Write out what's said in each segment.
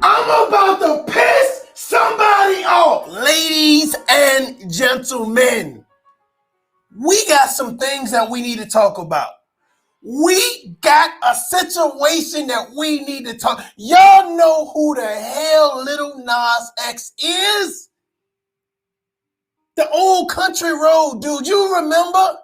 I'm about to piss somebody off. Ladies and gentlemen, we got some things that we need to talk about. We got a situation that we need to talk. Y'all know who the hell Lil Nas X is? The old country road dude. You remember?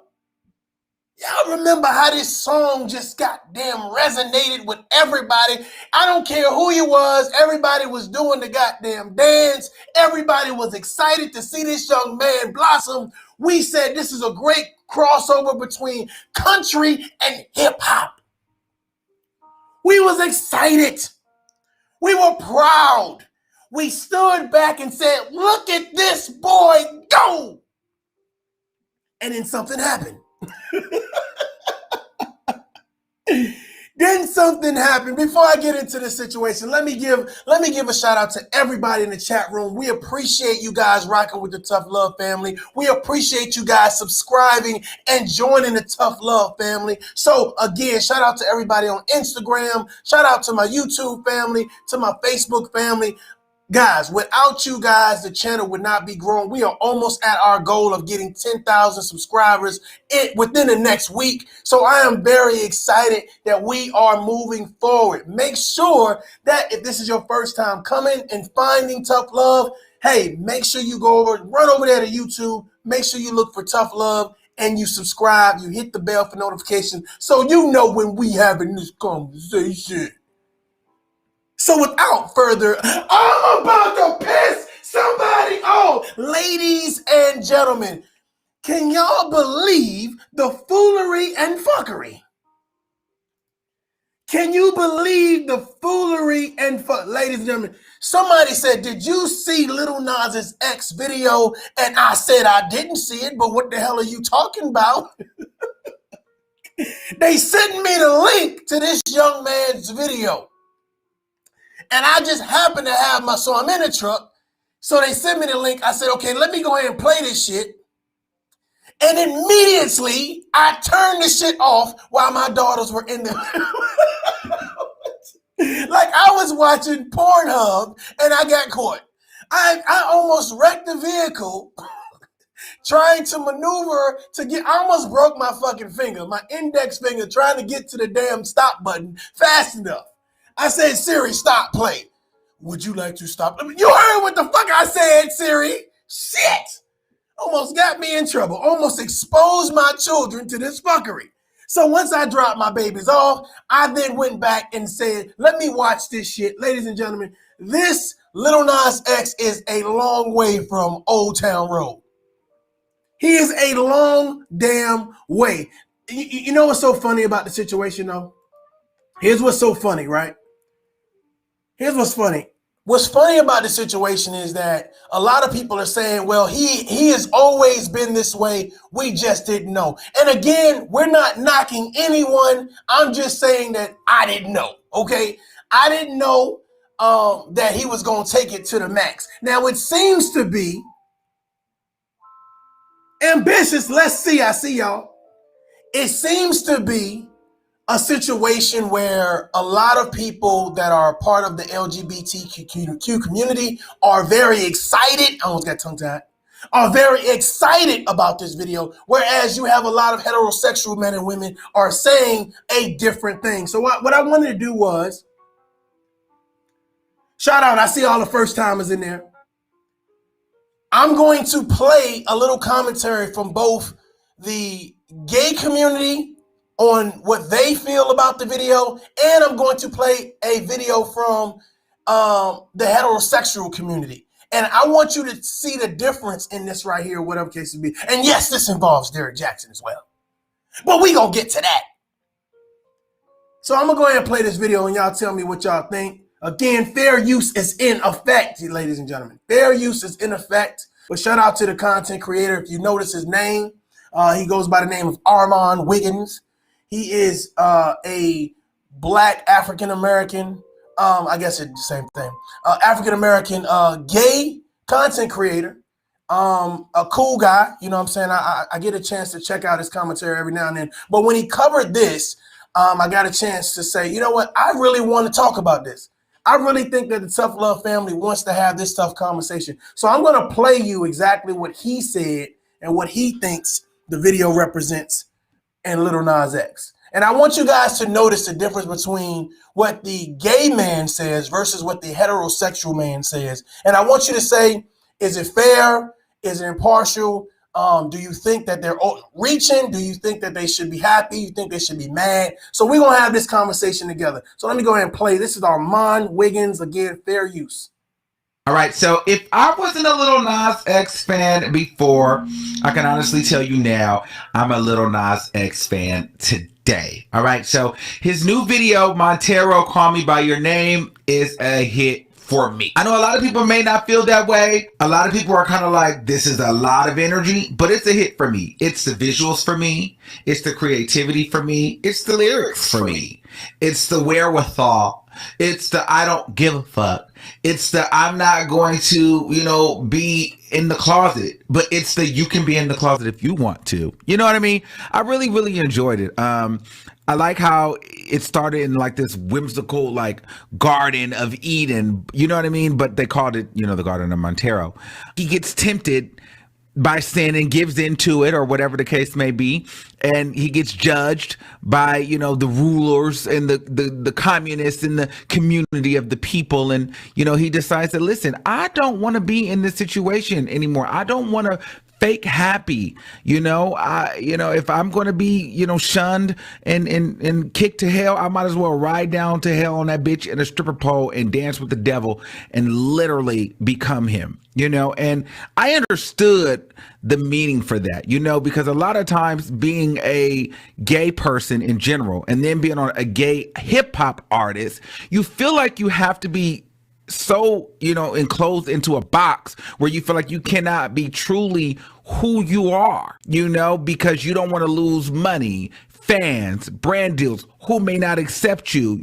Y'all remember how this song just goddamn resonated with everybody? I don't care who you was. Everybody was doing the goddamn dance. Everybody was excited to see this young man blossom. We said this is a great crossover between country and hip hop. We was excited. We were proud. We stood back and said, look at this boy go. And then something happened. Then something happened. Before I get into this situation, let me give a shout out to everybody in the chat room. We appreciate you guys rocking with the Tough Love family. We appreciate you guys subscribing and joining the Tough Love family. So again, shout out to everybody on Instagram. Shout out to my YouTube family, to my Facebook family. Guys, without you guys, the channel would not be growing. We are almost at our goal of getting 10,000 subscribers within the next week. So I am very excited that we are moving forward. Make sure that if this is your first time coming and finding Tough Love, hey, make sure you run over there to YouTube. Make sure you look for Tough Love and you subscribe. You hit the bell for notifications so you know when we having this conversation. So without further, I'm about to piss somebody off. Ladies and gentlemen, can y'all believe the foolery and fuckery? Can you believe the foolery and ladies and gentlemen, somebody said, did you see Lil Nas X video? And I said, I didn't see it, but what the hell are you talking about? They sent me the link to this young man's video. And I just happened to have so I'm in the truck. So they sent me the link. I said, okay, let me go ahead and play this shit. And immediately I turned the shit off while my daughters were in there. Like I was watching Pornhub and I got caught. I almost wrecked the vehicle trying to maneuver I almost broke my fucking finger, my index finger, trying to get to the damn stop button fast enough. I said, Siri, stop play. Would you like to stop? You heard what the fuck I said, Siri? Shit. Almost got me in trouble. Almost exposed my children to this fuckery. So once I dropped my babies off, I then went back and said, let me watch this shit. Ladies and gentlemen, this Lil Nas X is a long way from Old Town Road. He is a long damn way. You know what's so funny about the situation, though? Here's what's so funny, right? Here's what's funny. What's funny about the situation is that a lot of people are saying, well, he has always been this way. We just didn't know. And again, we're not knocking anyone. I'm just saying that I didn't know, okay? I didn't know that he was going to take it to the max. Now, it seems to be ambitious. Let's see. I see y'all. It seems to be a situation where a lot of people that are part of the LGBTQ community are very excited. I almost got tongue-tied. Are very excited about this video, whereas you have a lot of heterosexual men and women are saying a different thing. So what I wanted to do was shout out. I see all the first timers in there. I'm going to play a little commentary from both the gay community on what they feel about the video, and I'm going to play a video from the heterosexual community. And I want you to see the difference in this right here, whatever case it be. And yes, this involves Derrick Jaxn as well. But we gonna get to that. So I'm gonna go ahead and play this video and y'all tell me what y'all think. Again, fair use is in effect, ladies and gentlemen. Fair use is in effect. But shout out to the content creator. If you notice his name, he goes by the name of Armand Wiggins. He is a black African-American, I guess it's the same thing, African-American gay content creator, a cool guy. You know what I'm saying? I get a chance to check out his commentary every now and then. But when he covered this, I got a chance to say, you know what? I really want to talk about this. I really think that the Tough Love family wants to have this tough conversation. So I'm going to play you exactly what he said and what he thinks the video represents and Lil Nas X. And I want you guys to notice the difference between what the gay man says versus what the heterosexual man says. And I want you to say, is it fair? Is it impartial? Do you think that they're reaching? Do you think that they should be happy? You think they should be mad? So we're going to have this conversation together. So let me go ahead and play. This is Armand Wiggins, again, fair use. All right, so if I wasn't a Lil Nas X fan before, I can honestly tell you now, I'm a Lil Nas X fan today. All right, so his new video, Montero, Call Me By Your Name, is a hit for me. I know a lot of people may not feel that way. A lot of people are kind of like, this is a lot of energy, but it's a hit for me. It's the visuals for me. It's the creativity for me. It's the lyrics for me. It's the wherewithal. It's the I don't give a fuck. It's the I'm not going to, be in the closet. But it's the you can be in the closet if you want to. You know what I mean? I really, really enjoyed it. I like how it started in like this whimsical like Garden of Eden. You know what I mean? But they called it, the Garden of Montero. He gets tempted by sin and gives into it, or whatever the case may be, and he gets judged by the rulers and the communists and the community of the people, and he decides that, listen, I don't want to be in this situation anymore. I don't want to fake happy. If I'm going to be shunned and kicked to hell, I might as well ride down to hell on that bitch in a stripper pole and dance with the devil and literally become him. And I understood the meaning for that, because a lot of times being a gay person in general and then being on a gay hip hop artist, you feel like you have to be so, enclosed into a box where you feel like you cannot be truly who you are, because you don't want to lose money, fans, brand deals, who may not accept you.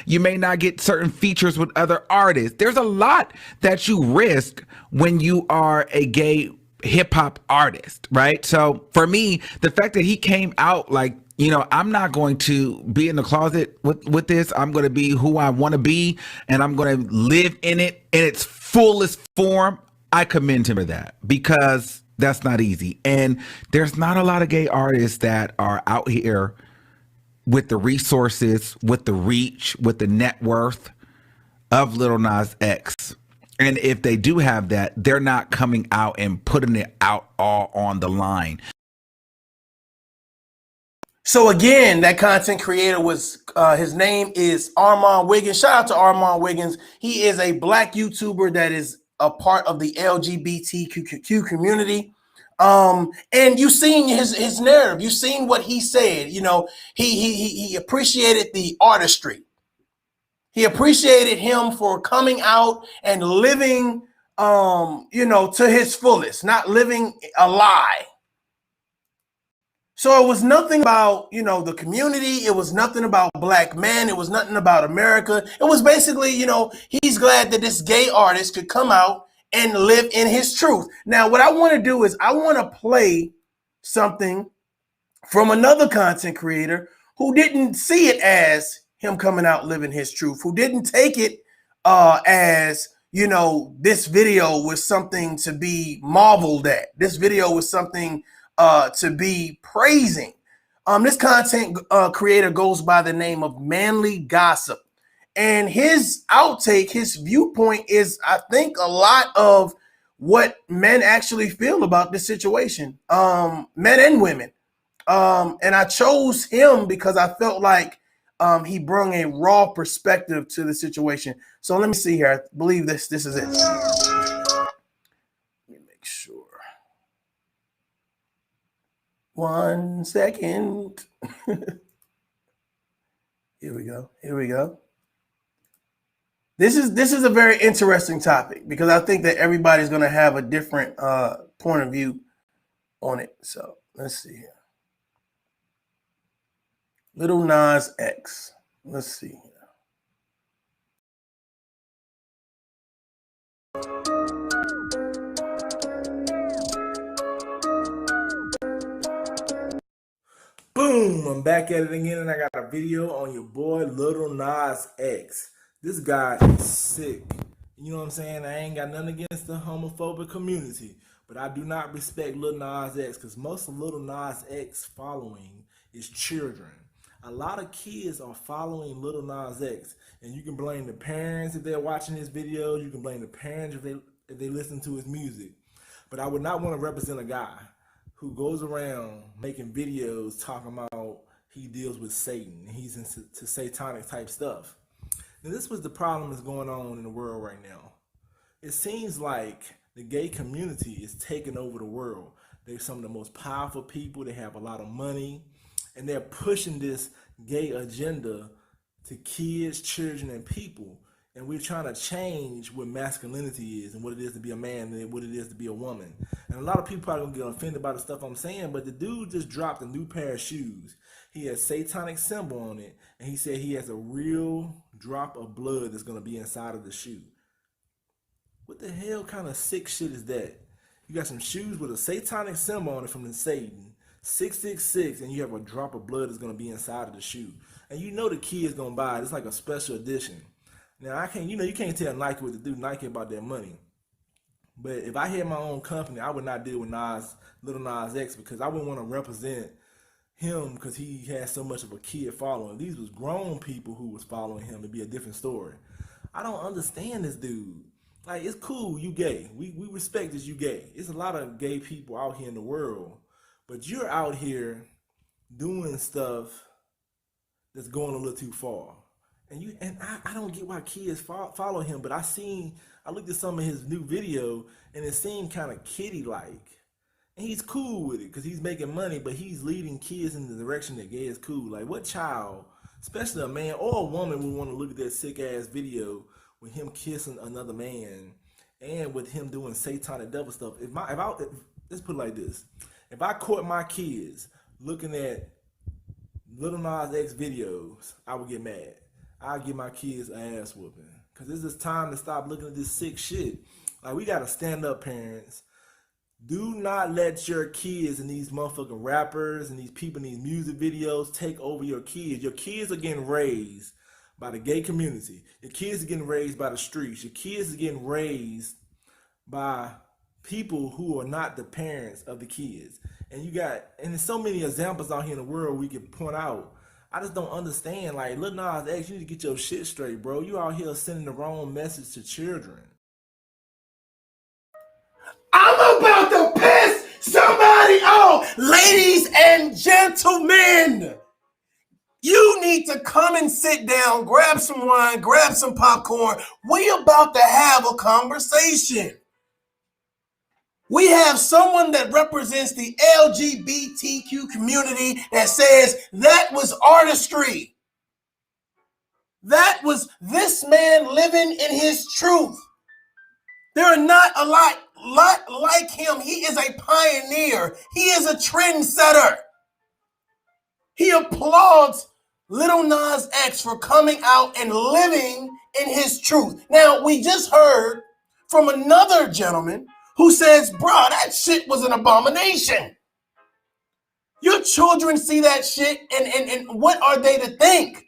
You may not get certain features with other artists. There's a lot that you risk when you are a gay hip hop artist, right? So for me, the fact that he came out like, I'm not going to be in the closet with this. I'm going to be who I want to be, and I'm going to live in it in its fullest form. I commend him for that, because that's not easy. And there's not a lot of gay artists that are out here with the resources, with the reach, with the net worth of Lil Nas X. And if they do have that, they're not coming out and putting it out all on the line. So again, that content creator was his name is Armand Wiggins. Shout out to Armand Wiggins. He is a black YouTuber that is a part of the LGBTQ community. And you seen his narrative. You seen what he said. You know, he appreciated the artistry. He appreciated him for coming out and living, you know, to his fullest, not living a lie. So it was nothing about, you know, the community. It was nothing about black men. It was nothing about America. It was basically, you know, he's glad that this gay artist could come out and live in his truth. Now, what I want to do is I want to play something from another content creator who didn't see it as him coming out living his truth, who didn't take it as, you know, this video was something to be marveled at. This video was something to be praising. This content creator goes by the name of Manly Gossip. And his outtake, his viewpoint is, I think, a lot of what men actually feel about this situation, men and women. And I chose him because I felt like he brought a raw perspective to the situation. So let me see here. I believe this is it. Let me make sure. 1 second. Here we go. Here we go. This is a very interesting topic because I think that everybody's going to have a different point of view on it. So let's see here. Lil Nas X. Let's see here. Boom! I'm back at it again, and I got a video on your boy Lil Nas X. This guy is sick. You know what I'm saying? I ain't got nothing against the homophobic community, but I do not respect Lil Nas X because most of Lil Nas X following is children. A lot of kids are following Lil Nas X, and you can blame the parents if they're watching his video. You can blame the parents if they listen to his music. But I would not want to represent a guy who goes around making videos talking about he deals with Satan. He's into satanic type stuff. Now, this was the problem that's going on in the world right now. It seems like the gay community is taking over the world. They're some of the most powerful people. They have a lot of money, and they're pushing this gay agenda to kids, children, and people. And we're trying to change what masculinity is and what it is to be a man and what it is to be a woman. And a lot of people probably gonna get offended by the stuff I'm saying, but the dude just dropped a new pair of shoes. He has satanic symbol on it, and he said he has a real drop of blood that's gonna be inside of the shoe. What the hell kind of sick shit is that? You got some shoes with a satanic symbol on it from the Satan, 666, and you have a drop of blood that's gonna be inside of the shoe. And you know the kid's gonna buy it. It's like a special edition. Now I can't, you can't tell Nike what to do. Nike about their money. But if I had my own company, I would not deal with Lil Nas X, because I wouldn't want to represent him because he has so much of a kid following. These was grown people who was following him. It'd be a different story. I don't understand this dude. Like, it's cool, you gay. We respect that you gay. It's a lot of gay people out here in the world, but you're out here doing stuff that's going a little too far. And I don't get why kids follow him, but I looked at some of his new video and it seemed kind of kiddie like. And he's cool with it because he's making money, but he's leading kids in the direction that gay is cool. Like, what child, especially a man or a woman, would want to look at that sick ass video with him kissing another man and with him doing satanic devil stuff? Let's put it like this: if I caught my kids looking at Lil Nas X videos, I would get mad. I'll give my kids an ass whooping. Because it's just time to stop looking at this sick shit. Like, we got to stand up, parents. Do not let your kids and these motherfucking rappers and these people in these music videos take over your kids. Your kids are getting raised by the gay community. Your kids are getting raised by the streets. Your kids are getting raised by people who are not the parents of the kids. And there's so many examples out here in the world we can point out. I just don't understand. Like, Lil Nas X, you need to get your shit straight, bro. You out here sending the wrong message to children. Somebody, ladies and gentlemen, you need to come and sit down, grab some wine, grab some popcorn. We about to have a conversation. We have someone that represents the LGBTQ community that says that was artistry. That was this man living in his truth. There are not a lot like him. He is a pioneer. He is a trendsetter. He applauds Lil Nas X for coming out and living in his truth. Now, we just heard from another gentleman who says, bro, that shit was an abomination. Your children see that shit, and what are they to think?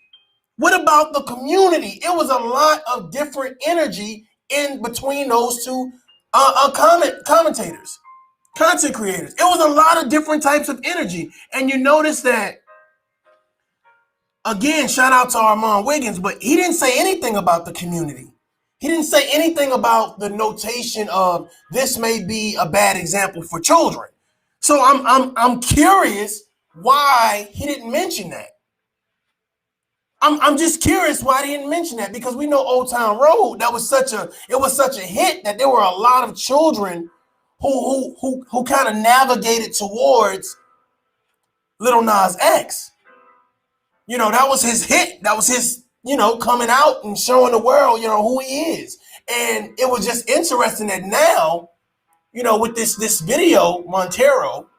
What about the community? It was a lot of different energy in between those two commentators, content creators. It was a lot of different types of energy. And you notice that, again, shout out to Armand Wiggins, but he didn't say anything about the community. He didn't say anything about the notation of this may be a bad example for children. So I'm curious why he didn't mention that. I'm just curious why he didn't mention that, because we know Old Town Road, it was such a hit that there were a lot of children who kind of navigated towards Lil Nas X. You know, that was his hit. That was his, coming out and showing the world, who he is. And it was just interesting that now, with this video, Montero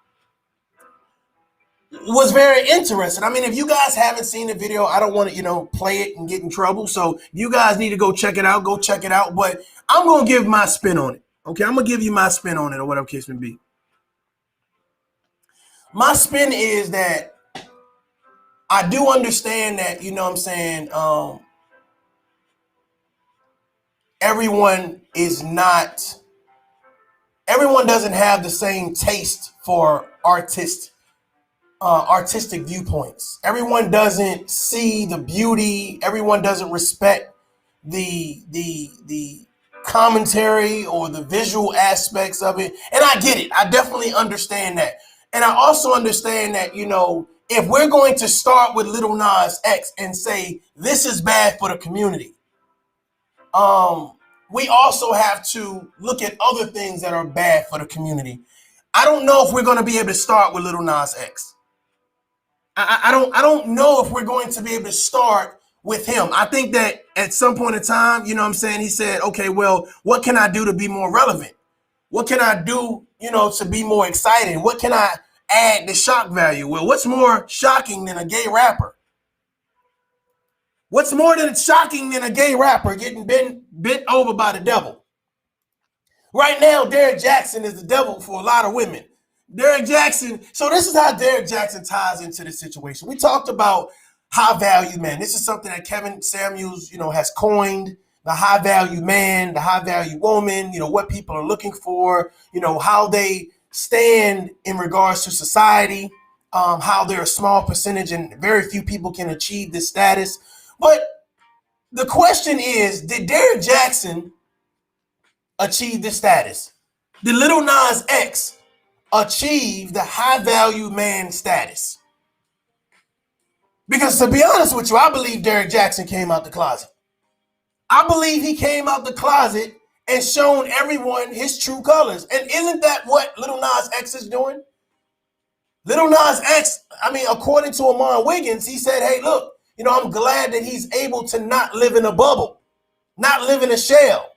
was very interesting. I mean, if you guys haven't seen the video, I don't want to, play it and get in trouble. So you guys need to go check it out. Go check it out. But I'm going to give my spin on it. Okay, I'm going to give you my spin on it, or whatever case may be. My spin is that I do understand that, everyone doesn't have the same taste for artistic viewpoints. Everyone doesn't see the beauty. Everyone doesn't respect the commentary or the visual aspects of it. And I get it. I definitely understand that. And I also understand that, if we're going to start with Lil Nas X and say this is bad for the community, we also have to look at other things that are bad for the community. I don't know if we're going to be able to start with Lil Nas X. I don't know if we're going to be able to start with him. I think that at some point in time, he said, okay, well, what can I do to be more relevant? What can I do, to be more exciting? What can I add the shock value? Well, what's more shocking than a gay rapper? What's more than shocking than a gay rapper getting bent over by the devil? Right now, Derrick Jaxn is the devil for a lot of women. Derrick Jaxn. So this is how Derrick Jaxn ties into the situation. We talked about high value man. This is something that Kevin Samuels, has coined. The high value man, the high value woman, what people are looking for, how they stand in regards to society, how they're a small percentage and very few people can achieve this status. But the question is, did Derrick Jaxn achieve this status? Did Lil Nas X achieve the high value man status? Because to be honest with you, I believe Derrick Jaxn came out the closet. I believe he came out the closet and shown everyone his true colors. And isn't that what Lil Nas X is doing? Lil Nas X, according to Armand Wiggins, he said, hey, look, I'm glad that he's able to not live in a bubble, not live in a shell.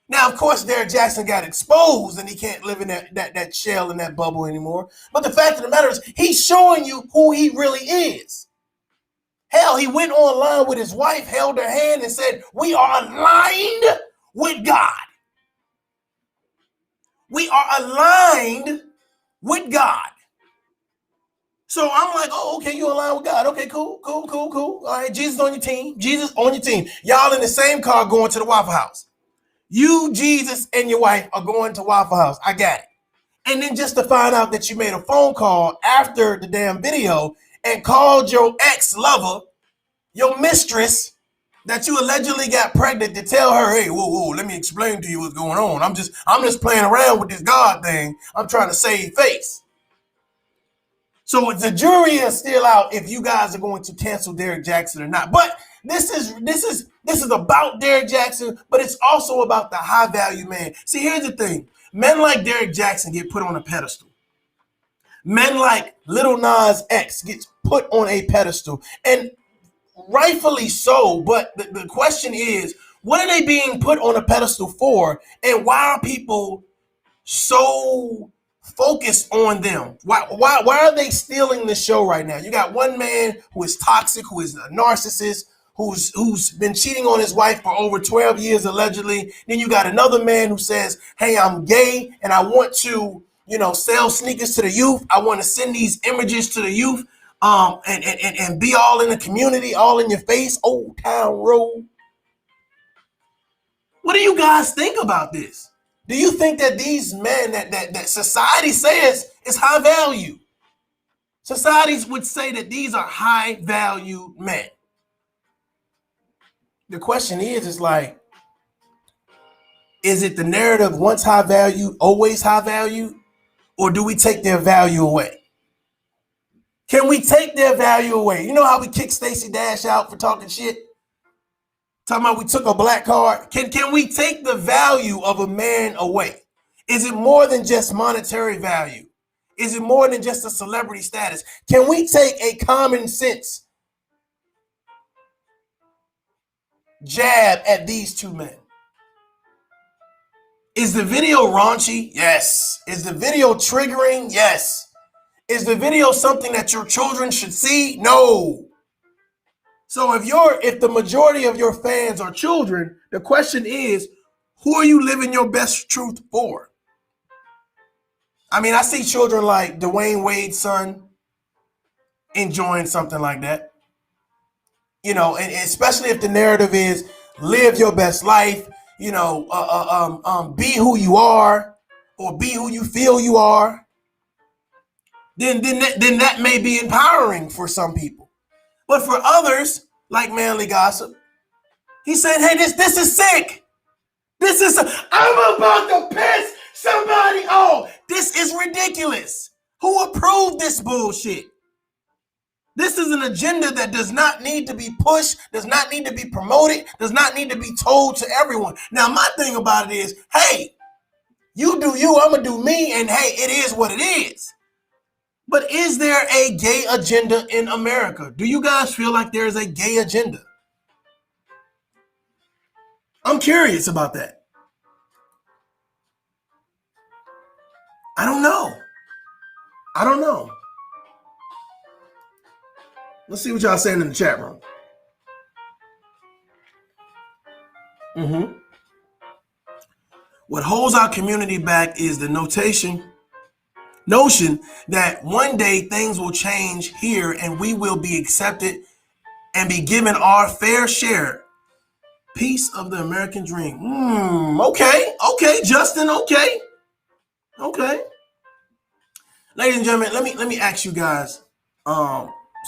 Now, of course, Derrick Jaxn got exposed and he can't live in that shell and that bubble anymore. But the fact of the matter is, he's showing you who he really is. Hell, he went online with his wife, held her hand and said, we are aligned with God. We are aligned with God. So I'm like, oh, okay, you aligned with God. Okay, cool. All right, Jesus on your team. Jesus on your team. Y'all in the same car going to the Waffle House. You, Jesus, and your wife are going to Waffle House. I got it. And then just to find out that you made a phone call after the damn video and called your ex-lover, your mistress, that you allegedly got pregnant to tell her, hey, whoa, let me explain to you what's going on. I'm just playing around with this God thing. I'm trying to save face. So the jury is still out if you guys are going to cancel Derrick Jaxn or not. But this is about Derrick Jaxn, but it's also about the high value man. See, here's the thing: men like Derrick Jaxn get put on a pedestal. Men like Lil Nas X gets put on a pedestal, and rightfully so. But the question is, what are they being put on a pedestal for, and why are people so focused on them? Why are they stealing the show right now? You got one man who is toxic, who is a narcissist, who's been cheating on his wife for over 12 years allegedly. Then you got another man who says, hey, I'm gay and I want to, sell sneakers to the youth. I want to send these images to the youth, and be all in the community, all in your face, Old Town Road. What do you guys think about this? Do you think that these men that society says is high value? Societies would say that these are high value men. The question is like, is it the narrative once high value, always high value? Or do we take their value away? Can we take their value away? You know how we kicked Stacey Dash out for talking shit? Talking about we took a black card. Can we take the value of a man away? Is it more than just monetary value? Is it more than just a celebrity status? Can we take a common sense jab at these two men? Is the video raunchy? Yes. Is the video triggering? Yes. Is the video something that your children should see? No. So if the majority of your fans are children, the question is, who are you living your best truth for? I mean, I see children like Dwayne Wade's son enjoying something like that. And especially if the narrative is live your best life, be who you are or be who you feel you are, then that may be empowering for some people. But for others, like Manly Gossip, he said, hey, this is sick. I'm about to piss somebody off. This is ridiculous. Who approved this bullshit? This is an agenda that does not need to be pushed, does not need to be promoted, does not need to be told to everyone. Now, my thing about it is, hey, you do you, I'm going to do me, and hey, it is what it is. But is there a gay agenda in America? Do you guys feel like there is a gay agenda? I'm curious about that. I don't know. Let's see what y'all saying in the chat room. What holds our community back is the notion that one day things will change here and we will be accepted and be given our fair share. Piece of the American dream. Okay, Justin, okay. Ladies and gentlemen, let me ask you guys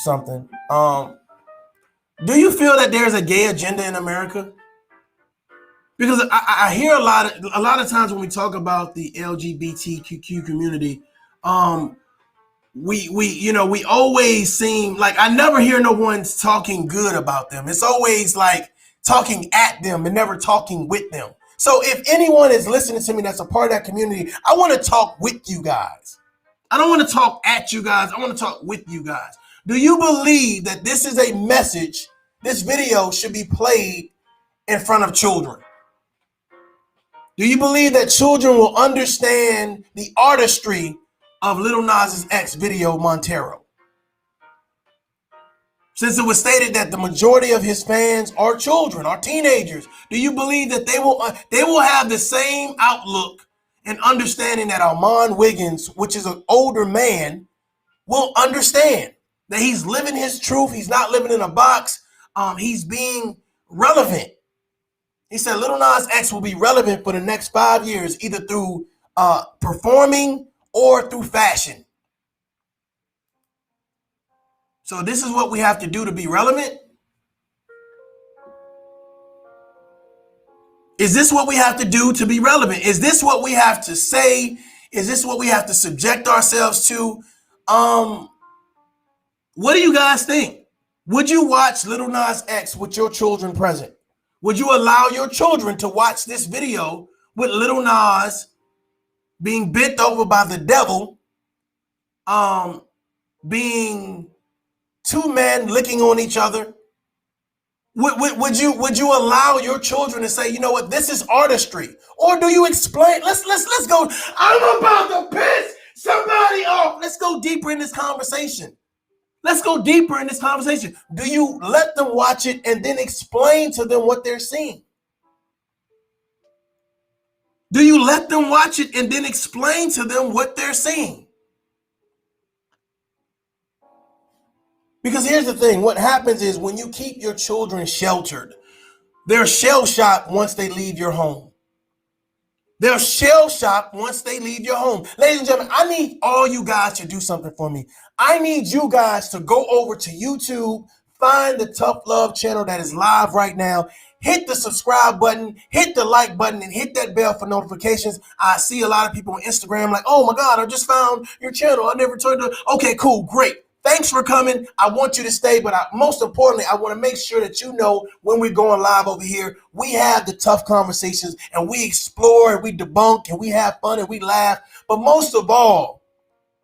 something. Do you feel that there's a gay agenda in America? Because I hear a lot of times when we talk about the LGBTQ community, we always seem like I never hear no one's talking good about them. It's always like talking at them and never talking with them. So if anyone is listening to me that's a part of that community, I want to talk with you guys. I don't want to talk at you guys. I want to talk with you guys. Do you believe that this is a message? This video should be played in front of children. Do you believe that children will understand the artistry of Lil Nas X video Montero? Since it was stated that the majority of his fans are children, are teenagers, do you believe that they will have the same outlook and understanding that Armand Wiggins, which is an older man, will understand that he's living his truth? He's not living in a box. He's being relevant. He said Lil Nas X will be relevant for the next 5 years, either through performing or through fashion. So this is what we have to do to be relevant. Is this what we have to do to be relevant? Is this what we have to say? Is this what we have to subject ourselves to? What do you guys think? Would you watch Lil Nas X with your children present? Would you allow your children to watch this video with Lil Nas being bent over by the devil, being two men licking on each other? Would you allow your children to say, you know what, this is artistry? Or do you explain? Let's go. I'm about to piss somebody off. Let's go deeper in this conversation. Let's go deeper in this conversation. Do you let them watch it and then explain to them what they're seeing? Do you let them watch it and then explain to them what they're seeing? Because here's the thing. What happens is when you keep your children sheltered, they're shell-shocked once they leave your home. They're shell-shocked once they leave your home. Ladies and gentlemen, I need all you guys to do something for me. I need you guys to go over to YouTube, find the Tough Love channel that is live right now. Hit the subscribe button, hit the like button, and hit that bell for notifications. I see a lot of people on Instagram like, oh my God, I just found your channel. I never turned it. Okay, cool, great. Thanks for coming. I want you to stay, but most importantly, I want to make sure that you know when we're going live over here, we have the tough conversations and we explore and we debunk and we have fun and we laugh. But most of all,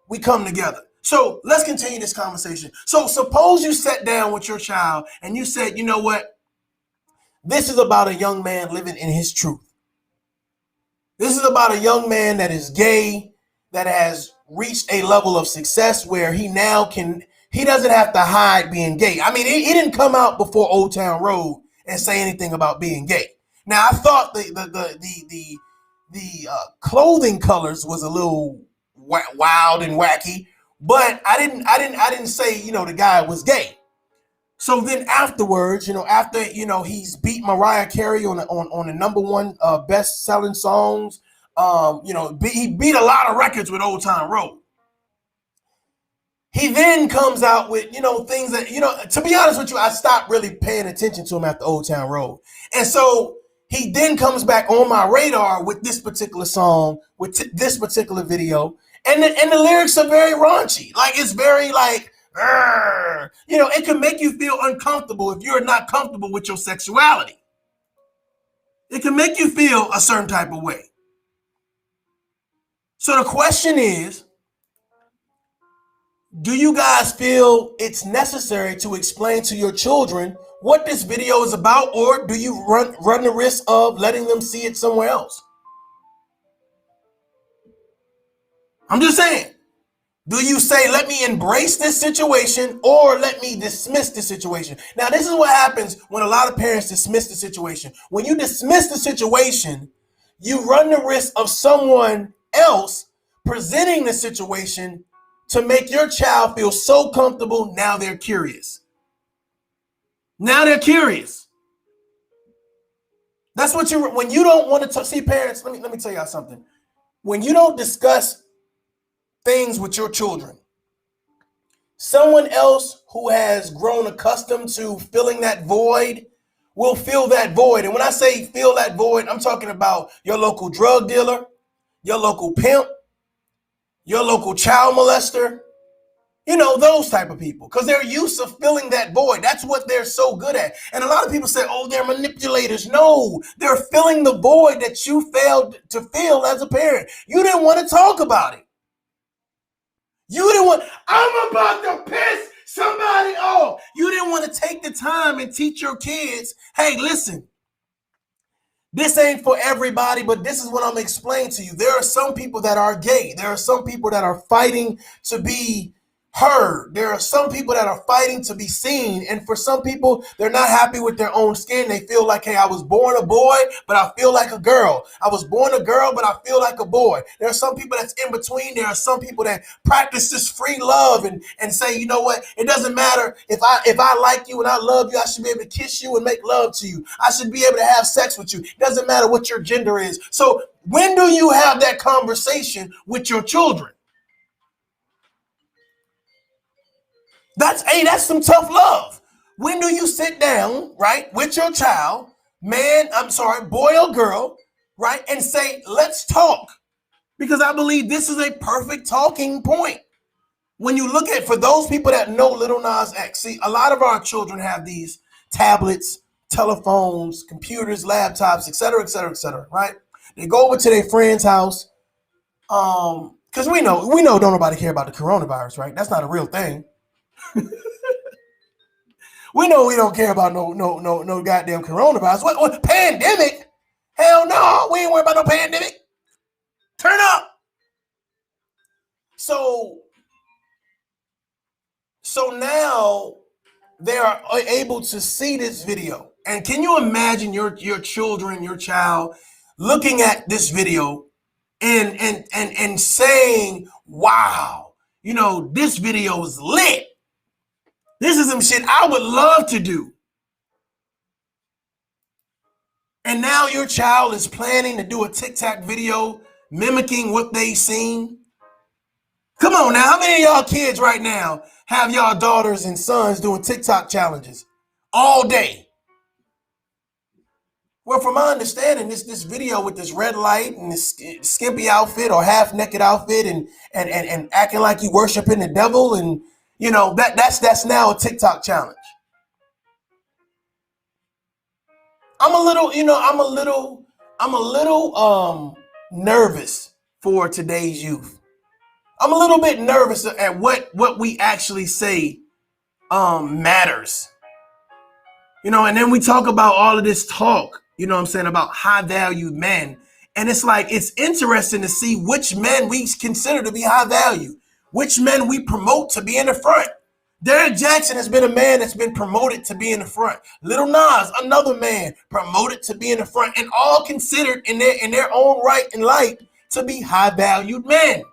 we come together. So let's continue this conversation. So suppose you sat down with your child and you said, you know what? This is about a young man living in his truth. This is about a young man that is gay, that has reached a level of success where he doesn't have to hide being gay. I mean, he didn't come out before Old Town Road and say anything about being gay. Now, I thought the clothing colors was a little wild and wacky, but I didn't say, the guy was gay. So then afterwards, after he's beat Mariah Carey on the number one best-selling songs. He beat a lot of records with Old Town Road. He then comes out with, things that, to be honest with you, I stopped really paying attention to him after Old Town Road. And so he then comes back on my radar with this particular song, with this particular video. And the lyrics are very raunchy. Like, it's very like, it can make you feel uncomfortable if you're not comfortable with your sexuality. It can make you feel a certain type of way. So the question is, do you guys feel it's necessary to explain to your children what this video is about, or do you run the risk of letting them see it somewhere else? I'm just saying, do you say, let me embrace this situation or let me dismiss the situation? Now, this is what happens when a lot of parents dismiss the situation. When you dismiss the situation, you run the risk of someone else presenting the situation to make your child feel so comfortable. Now they're curious. Now they're curious. That's what when you don't want to see parents, let me tell y'all something. When you don't discuss things with your children, someone else who has grown accustomed to filling that void will fill that void. And when I say fill that void, I'm talking about your local drug dealer, your local pimp, your local child molester, those type of people, because they're used to filling that void. That's what they're so good at. And a lot of people say, oh, they're manipulators. No, they're filling the void that you failed to fill as a parent. You didn't want to talk about it. I'm about to piss somebody off. You didn't want to take the time and teach your kids, hey, listen, this ain't for everybody, but this is what I'm explaining to you. There are some people that are gay. There are some people that are fighting to be heard. There are some people that are fighting to be seen. And for some people, they're not happy with their own skin. They feel like, hey, I was born a boy, but I feel like a girl. I was born a girl, but I feel like a boy. There are some people that's in between. There are some people that practice this free love and say, you know what? It doesn't matter if I like you and I love you, I should be able to kiss you and make love to you. I should be able to have sex with you. It doesn't matter what your gender is. So when do you have that conversation with your children? That's some tough love. When do you sit down, right, with your child boy or girl, right? And say, let's talk. Because I believe this is a perfect talking point. When you look at, for those people that know Lil Nas X, see, a lot of our children have these tablets, telephones, computers, laptops, et cetera, right? They go over to their friend's house, because we know don't nobody care about the coronavirus, right? That's not a real thing. We know we don't care about no goddamn coronavirus. What pandemic? Hell no, we ain't worried about no pandemic. Turn up. So now they are able to see this video. And can you imagine your children, your child looking at this video and saying, wow, this video is lit. This is some shit I would love to do. And now your child is planning to do a TikTok video mimicking what they seen. Come on now, how many of y'all kids right now have y'all daughters and sons doing TikTok challenges all day? Well, from my understanding, this video with this red light and this skimpy outfit or half naked outfit and acting like you worshiping the devil, and that's now a TikTok challenge. I'm a little nervous for today's youth. I'm a little bit nervous at what we actually say matters. And then we talk about all of this talk, about high value men. And it's like, it's interesting to see which men we consider to be high value, which men we promote to be in the front. Derrick Jaxn has been a man that's been promoted to be in the front. Lil Nas, another man promoted to be in the front, and all considered in their own right and light to be high valued men.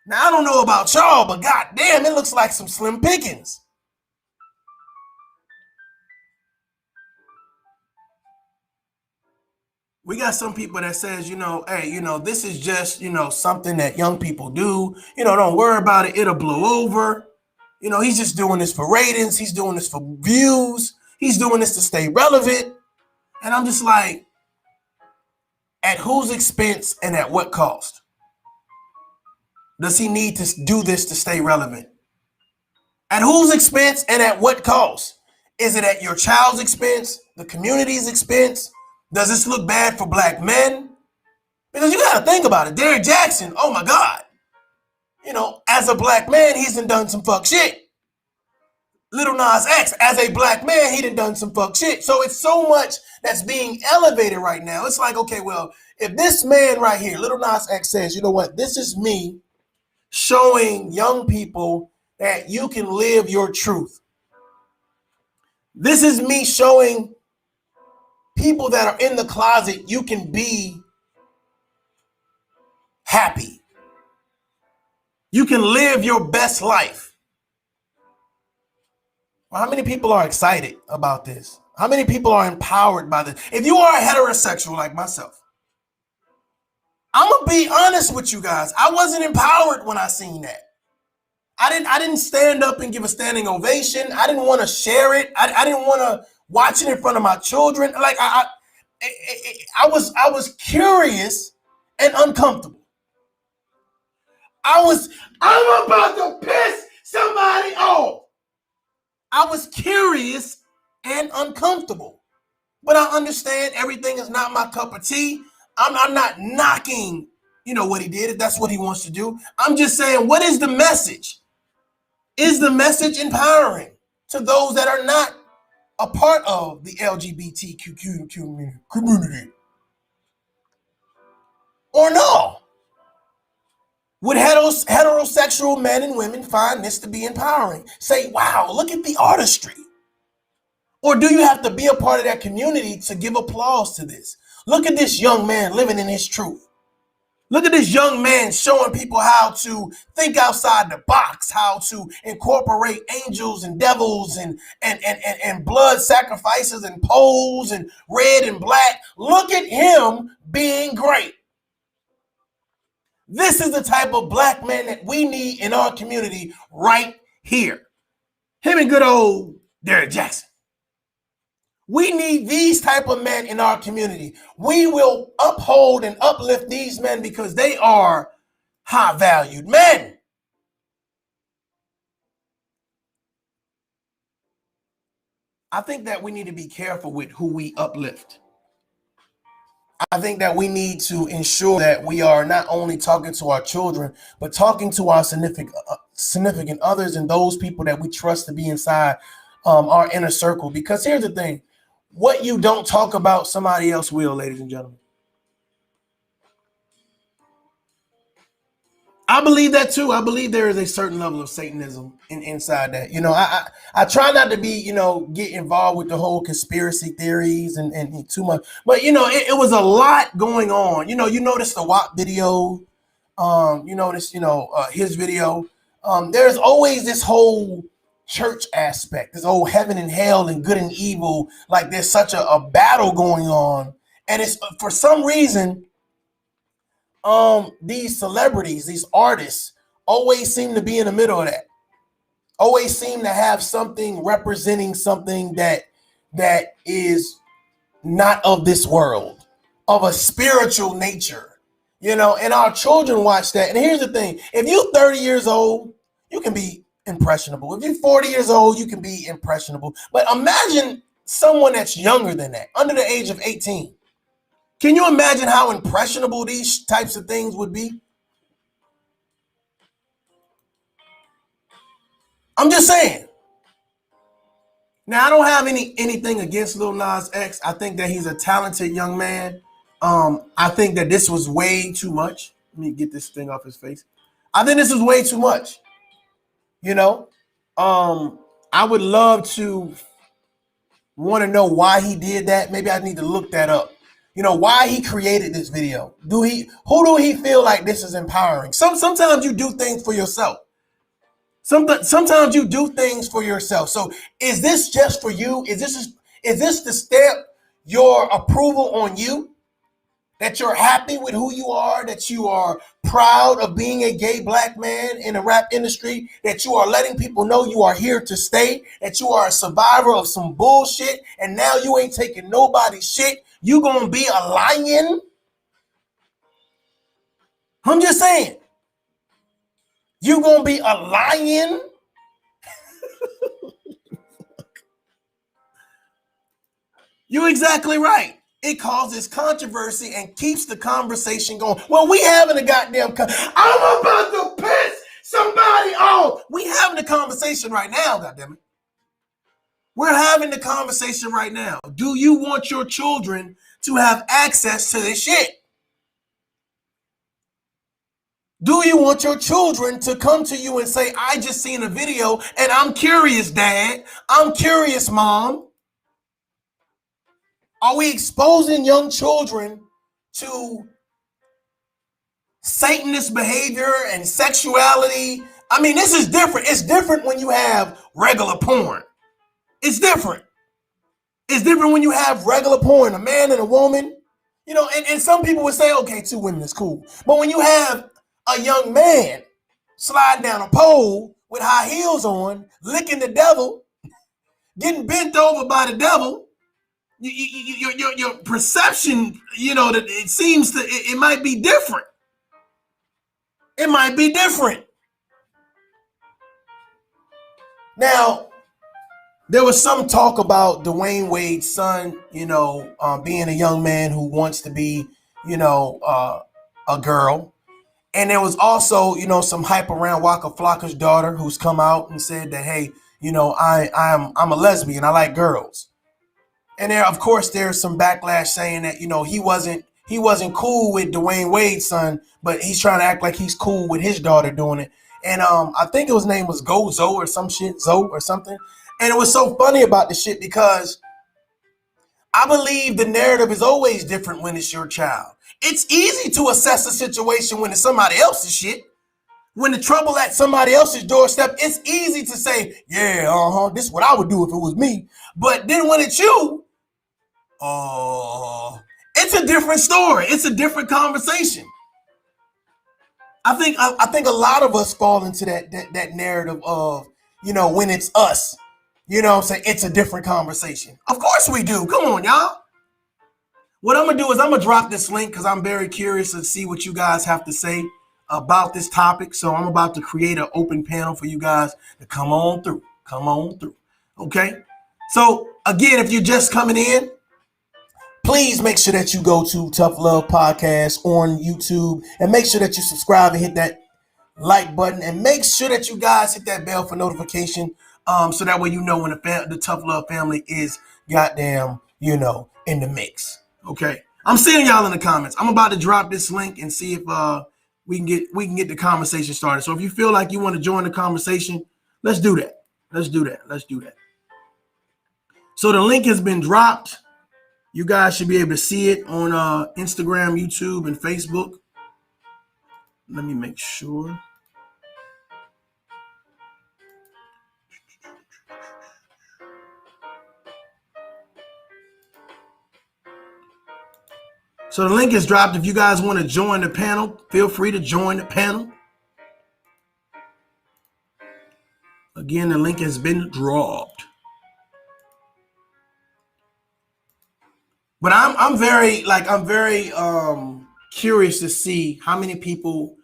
Now, I don't know about y'all, but goddamn, it looks like some slim pickings. We got some people that says, hey, this is just, something that young people do. Don't worry about it. It'll blow over. He's just doing this for ratings. He's doing this for views. He's doing this to stay relevant. And I'm just like, at whose expense and at what cost? Does he need to do this to stay relevant? At whose expense and at what cost? Is it at your child's expense? The community's expense? Does this look bad for black men? Because you got to think about it. Derrick Jaxn, oh my God. As a black man, he's done some fuck shit. Lil Nas X, as a black man, he done some fuck shit. So it's so much that's being elevated right now. It's like, okay, well, if this man right here, Lil Nas X, says, you know what, this is me showing young people that you can live your truth. This is me showing people that are in the closet, you can be happy. You can live your best life. Well, how many people are excited about this? How many people are empowered by this? If you are a heterosexual like myself, I'm going to be honest with you guys. I wasn't empowered when I seen that. I didn't stand up and give a standing ovation. I didn't want to share it. I didn't want to watch it in front of my children. Like I was curious and uncomfortable. I'm about to piss somebody off. I was curious and uncomfortable. But I understand everything is not my cup of tea. I'm not knocking, what he did, if that's what he wants to do. I'm just saying, what is the message? Is the message empowering to those that are not a part of the LGBTQ community? Or no? Would heterosexual men and women find this to be empowering? Say, wow, look at the artistry. Or do you have to be a part of that community to give applause to this? Look at this young man living in his truth. Look at this young man showing people how to think outside the box, how to incorporate angels and devils and blood sacrifices and poles and red and black. Look at him being great. This is the type of black man that we need in our community right here. Him and good old Derrick Jaxn. We need these type of men in our community. We will uphold and uplift these men because they are high valued men. I think that we need to be careful with who we uplift. I think that we need to ensure that we are not only talking to our children, but talking to our significant others and those people that we trust to be inside our inner circle. Because here's the thing, what you don't talk about, somebody else will, ladies and gentlemen. I believe that too. I believe there is a certain level of Satanism inside that. I try not to be, get involved with the whole conspiracy theories and too much. But it was a lot going on. You notice the WAP video. You notice, his video. There's always this whole church aspect, this whole heaven and hell and good and evil. Like there's such a battle going on, and it's for some reason. These celebrities, these artists always seem to be in the middle of that. Always seem to have something representing something that is not of this world, of a spiritual nature, and our children watch that. And here's the thing, if you're 30 years old, you can be impressionable. If you're 40 years old, you can be impressionable. But imagine someone that's younger than that, under the age of 18. Can you imagine how impressionable these types of things would be? I'm just saying. Now, I don't have anything against Lil Nas X. I think that he's a talented young man. I think that this was way too much. Let me get this thing off his face. I think this is way too much. I would love to want to know why he did that. Maybe I need to look that up. Why he created this video. Who do he feel like this is empowering? Sometimes you do things for yourself. Sometimes you do things for yourself. So is this just for you? Is this to stamp your approval on you? That you're happy with who you are, that you are proud of being a gay black man in the rap industry, that you are letting people know you are here to stay, that you are a survivor of some bullshit, and now you ain't taking nobody's shit. You gonna be a lion? I'm just saying. You gonna be a lion? You're exactly right. It causes controversy and keeps the conversation going. Well, we having a goddamn I'm about to piss somebody off. We having a conversation right now, goddammit. We're having the conversation right now. Do you want your children to have access to this shit? Do you want your children to come to you and say, I just seen a video and I'm curious, Dad. I'm curious, Mom. Are we exposing young children to Satanist behavior and sexuality? I mean, this is different. It's different when you have regular porn. It's different. It's different when you have regular porn, a man and a woman. And some people would say, okay, 2 women is cool. But when you have a young man sliding down a pole with high heels on, licking the devil, getting bent over by the devil, your perception, that it seems that it might be different. It might be different. Now, there was some talk about Dwayne Wade's son, being a young man who wants to be, a girl. And there was also, some hype around Waka Flocka's daughter who's come out and said that, hey, I'm a lesbian. I like girls. And of course, there's some backlash saying that, he wasn't cool with Dwayne Wade's son, but he's trying to act like he's cool with his daughter doing it. And I think his name was Gozo or some shit, Zoe or something. And it was so funny about the shit because I believe the narrative is always different when it's your child. It's easy to assess a situation when it's somebody else's shit. When the trouble at somebody else's doorstep, it's easy to say, yeah, this is what I would do if it was me. But then when it's you, it's a different story. It's a different conversation. I think a lot of us fall into that narrative of, when it's us. You know what I'm saying? It's a different conversation. Of course we do. Come on, y'all. What I'm going to do is I'm going to drop this link because I'm very curious to see what you guys have to say about this topic. So I'm about to create an open panel for you guys to come on through. Come on through. Okay? So, again, if you're just coming in, please make sure that you go to Tough Love Podcast on YouTube and make sure that you subscribe and hit that like button, and make sure that you guys hit that bell for notification, so that way you know when the Tough Love family is goddamn, in the mix. Okay, I'm seeing y'all in the comments. I'm about to drop this link and see if we can get the conversation started. So if you feel like you want to join the conversation, let's do that. Let's do that. So the link has been dropped. You guys should be able to see it on Instagram, YouTube, and Facebook. Let me make sure. So the link is dropped. If you guys want to join the panel, feel free to join the panel. Again, the link has been dropped. But I'm very curious to see how many people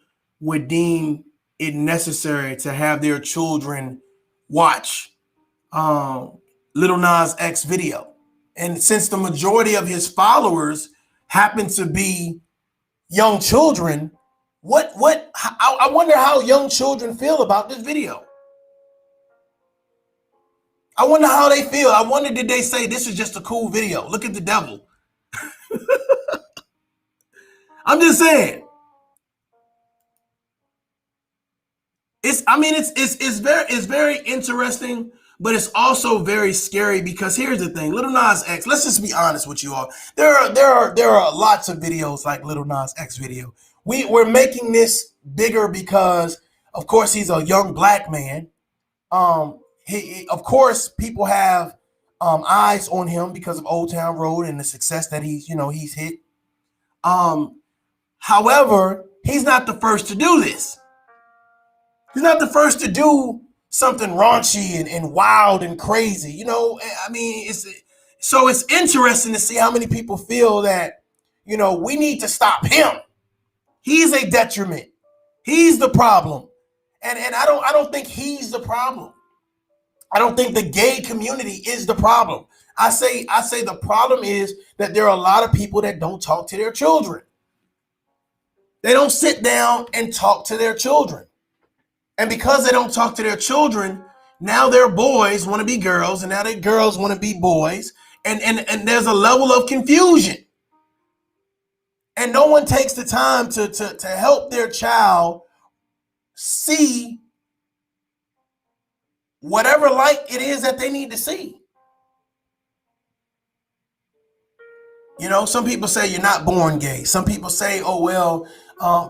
would deem it necessary to have their children watch Lil Nas X video. And since the majority of his followers happen to be young children, I wonder how young children feel about this video. I wonder how they feel. I wonder, did they say this is just a cool video? Look at the devil. I'm just saying. It's very interesting, but it's also very scary because here's the thing. Lil Nas X, let's just be honest with you all. There are lots of videos like Lil Nas X video. We're making this bigger because, of course, he's a young black man. Of course, people have eyes on him because of Old Town Road and the success that he's hit. However, he's not the first to do this. He's not the first to do something raunchy and wild and crazy. I mean, it's interesting to see how many people feel that, we need to stop him. He's a detriment. He's the problem. And I don't think he's the problem. I don't think the gay community is the problem. I say the problem is that there are a lot of people that don't talk to their children. They don't sit down and talk to their children. And because they don't talk to their children, now their boys want to be girls, and now their girls want to be boys. And there's a level of confusion. And no one takes the time to help their child see whatever light it is that they need to see. Some people say you're not born gay. Some people say, oh, well,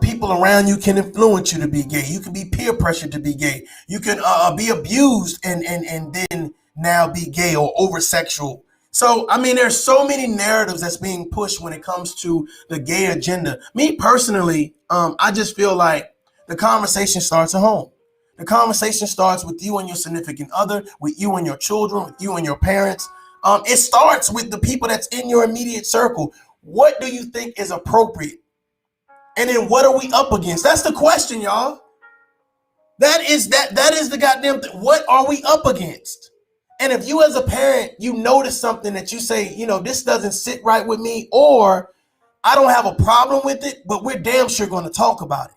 people around you can influence you to be gay. You can be peer pressured to be gay. You can be abused and then now be gay or over-sexual. So, I mean, there's so many narratives that's being pushed when it comes to the gay agenda. Me personally, I just feel like the conversation starts at home. The conversation starts with you and your significant other, with you and your children, with you and your parents. It starts with the people that's in your immediate circle. What do you think is appropriate? And then what are we up against? That's the question, y'all. That is the goddamn thing. What are we up against? And if you as a parent, you notice something that you say, this doesn't sit right with me, or I don't have a problem with it, but we're damn sure going to talk about it.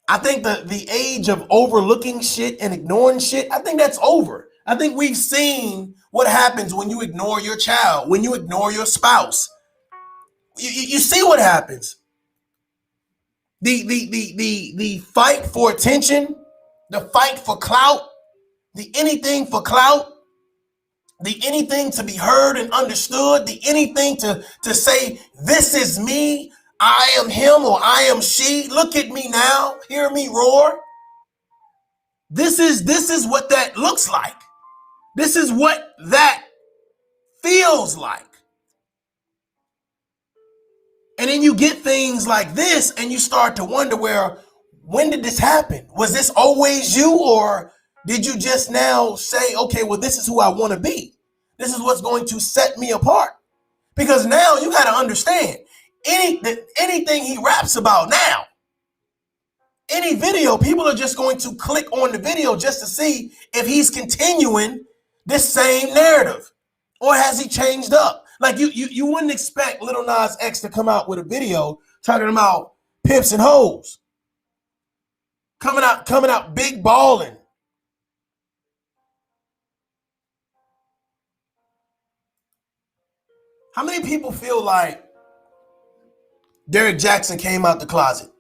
I think the age of overlooking shit and ignoring shit, I think that's over. I think we've seen what happens when you ignore your child, when you ignore your spouse. You see what happens. The fight for attention, the fight for clout, the anything for clout, the anything to be heard and understood, the anything to say, this is me, I am him or I am she, look at me now, hear me roar. This is what that looks like. This is what that feels like. And then you get things like this and you start to wonder, when did this happen? Was this always you, or did you just now say, okay, well, this is who I want to be? This is what's going to set me apart? Because now you got to understand, anything he raps about now, any video, people are just going to click on the video just to see if he's continuing this same narrative, or has he changed up? Like you wouldn't expect Lil Nas X to come out with a video talking about pimps and hoes, coming out big balling. How many people feel like Derrick Jaxn came out the closet?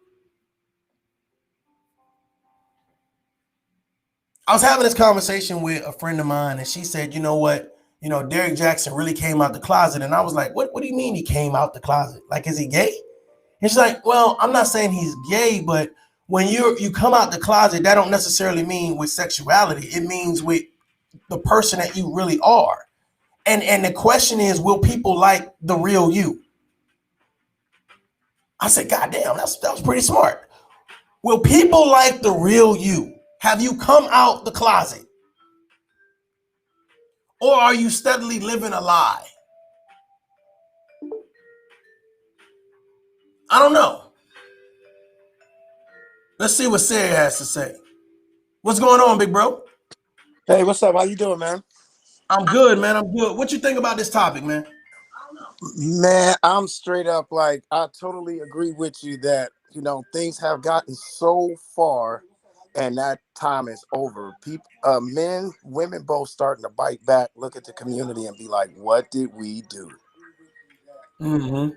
I was having this conversation with a friend of mine, and she said, you know what? You know, Derrick Jaxn really came out the closet. And I was like, what do you mean he came out the closet? Like, is he gay? And she's like, well, I'm not saying he's gay, but when you come out the closet, that don't necessarily mean with sexuality. It means with the person that you really are. And the question is, will people like the real you? I said, God damn, that was pretty smart. Will people like the real you? Have you come out the closet? Or are you steadily living a lie? I don't know. Let's see what Sarah has to say. What's going on, big bro? Hey, what's up? How you doing, man? I'm good, man. I'm good. What you think about this topic, man? Man, I'm straight up like, I totally agree with you that, things have gotten so far and that time is over. People, men, women both starting to bite back, look at the community and be like, what did we do? Mm-hmm.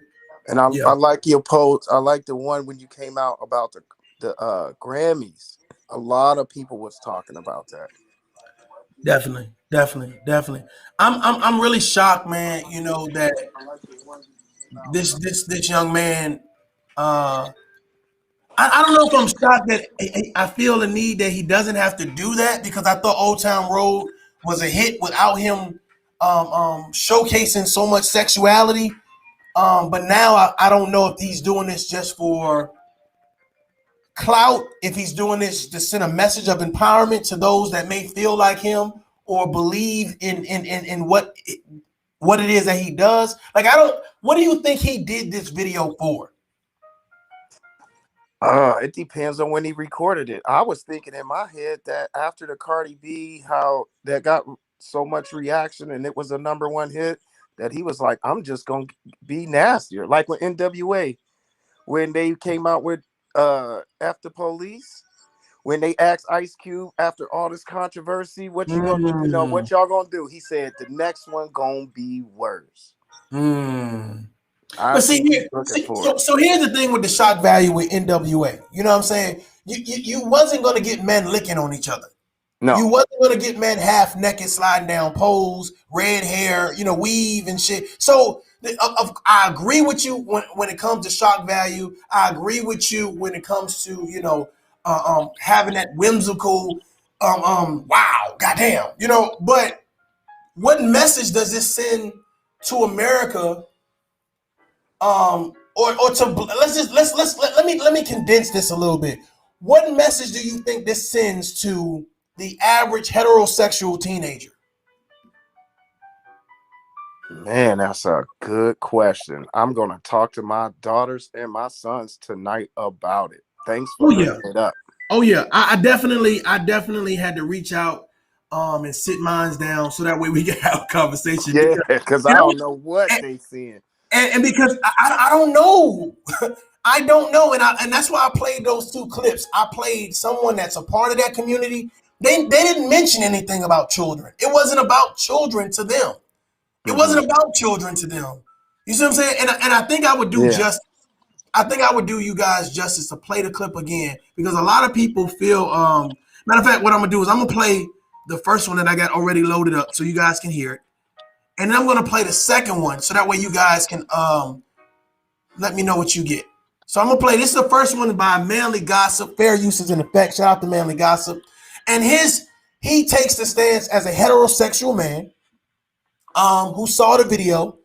And I like your post. I like the one when you came out about the Grammys. A lot of people was talking about that. Definitely. I'm really shocked, man. You know that this young man. I don't know if I'm shocked that I feel the need that he doesn't have to do that, because I thought Old Town Road was a hit without him showcasing so much sexuality. But now I don't know if he's doing this just for clout, if he's doing this to send a message of empowerment to those that may feel like him or believe in what it is that he does. Like, what do you think he did this video for? It depends on when he recorded it. I was thinking in my head that after the Cardi B, how that got so much reaction and it was a #1 hit, that he was like, I'm just gonna be nastier. Like when NWA, when they came out with After Police, when they asked Ice Cube after all this controversy, what you gonna what y'all gonna do? He said the next one gonna be worse. But see, so here's the thing with the shock value with NWA. You know what I'm saying? You wasn't going to get men licking on each other. No. You wasn't going to get men half naked sliding down poles, red hair, weave and shit. So I agree with you when it comes to shock value. I agree with you when it comes to having that whimsical wow, goddamn, But what message does this send to America? Or to let me condense this a little bit. What message do you think this sends to the average heterosexual teenager? Man, that's a good question. I'm gonna talk to my daughters and my sons tonight about it. Thanks for bringing it up. Oh yeah, I definitely had to reach out and sit mines down so that way we can have a conversation. Yeah, because I don't know what they seeing. And because I don't know. I don't know. And that's why I played those two clips. I played someone that's a part of that community. They didn't mention anything about children. It wasn't about children to them. It wasn't about children to them. You see what I'm saying? And I think I would do I think I would do you guys justice to play the clip again, because a lot of people feel matter of fact, what I'm gonna do is I'm gonna play the first one that I got already loaded up so you guys can hear it. And then I'm going to play the second one so that way you guys can let me know what you get. So I'm going to play, this is the first one by Manly Gossip. Fair use is in effect. Shout out to Manly Gossip. And he takes the stance as a heterosexual man who saw the video,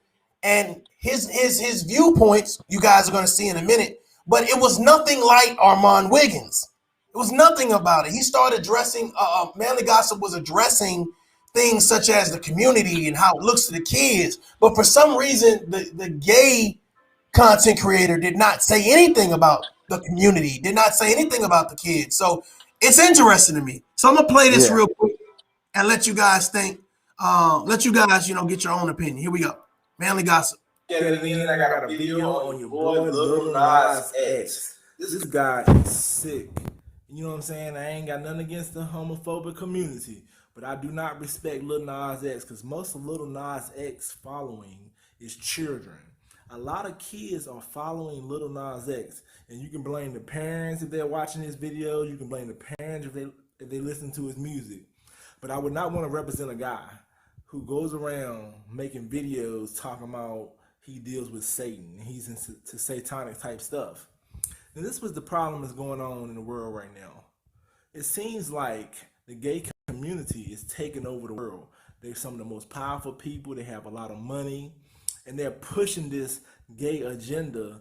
and his viewpoints you guys are going to see in a minute. But it was nothing like Armand Wiggins. It was nothing about it. He started addressing, Manly Gossip was addressing things such as the community and how it looks to the kids. But for some reason, the gay content creator did not say anything about the community, did not say anything about the kids. So it's interesting to me. So I'm going to play this real quick and let you guys think, let you guys, get your own opinion. Here we go. Manly Gossip. Again, I got a video on your boy Lil Nas X. This guy is sick. You know what I'm saying? I ain't got nothing against the homophobic community, but I do not respect Lil Nas X because most of Lil Nas X following is children. A lot of kids are following Lil Nas X, and you can blame the parents if they're watching his videos. You can blame the parents if they listen to his music. But I would not want to represent a guy who goes around making videos talking about he deals with Satan. He's into satanic type stuff. And this was the problem that's going on in the world right now. It seems like the gay community is taking over the world. They're some of the most powerful people. They have a lot of money. And they're pushing this gay agenda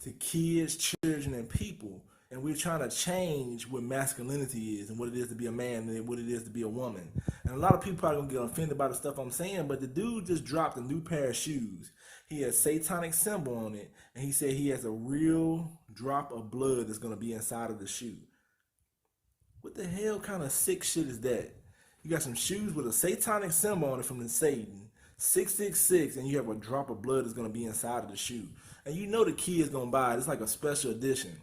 to kids, children, and people. And we're trying to change what masculinity is and what it is to be a man and what it is to be a woman. And a lot of people probably gonna get offended by the stuff I'm saying, but the dude just dropped a new pair of shoes. He has satanic symbol on it, and he said he has a real drop of blood that's gonna be inside of the shoe. What the hell kind of sick shit is that? You got some shoes with a satanic symbol on it from the Satan, 666, and you have a drop of blood that's gonna be inside of the shoe. And you know the kid's gonna buy it. It's like a special edition.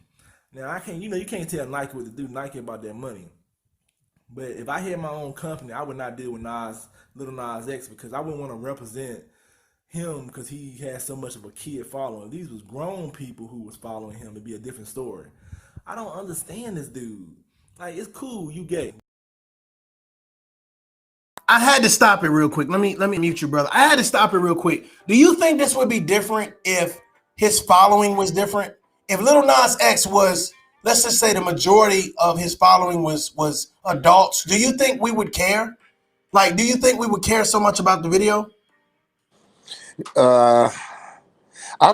Now I can't, you can't tell Nike what to do. Nike about their money. But if I had my own company, I would not deal with Lil Nas X, because I wouldn't want to represent him because he has so much of a kid following. These was grown people who was following him. It'd be a different story. I don't understand this dude. Like, it's cool, you gay. I had to stop it real quick. Let me mute you, brother. I had to stop it real quick. Do you think this would be different if his following was different? If Lil Nas X was, let's just say the majority of his following was adults, do you think we would care? Like, do you think we would care so much about the video? I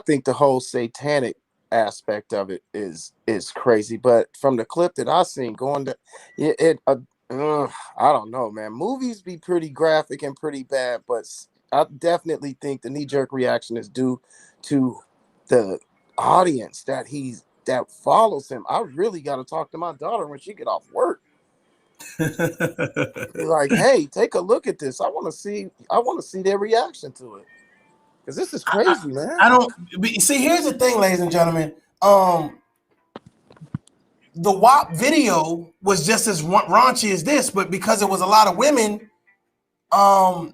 think the whole satanic aspect of it is crazy. But from the clip that I seen going to I don't know, man. Movies be pretty graphic and pretty bad, but I definitely think the knee-jerk reaction is due to the audience that follows him. I really got to talk to my daughter when she get off work. Be like, hey, take a look at this. I want to see their reaction to it, because this is crazy, man. I don't see. Here's the thing, ladies and gentlemen. The WAP video was just as raunchy as this, but because it was a lot of women, I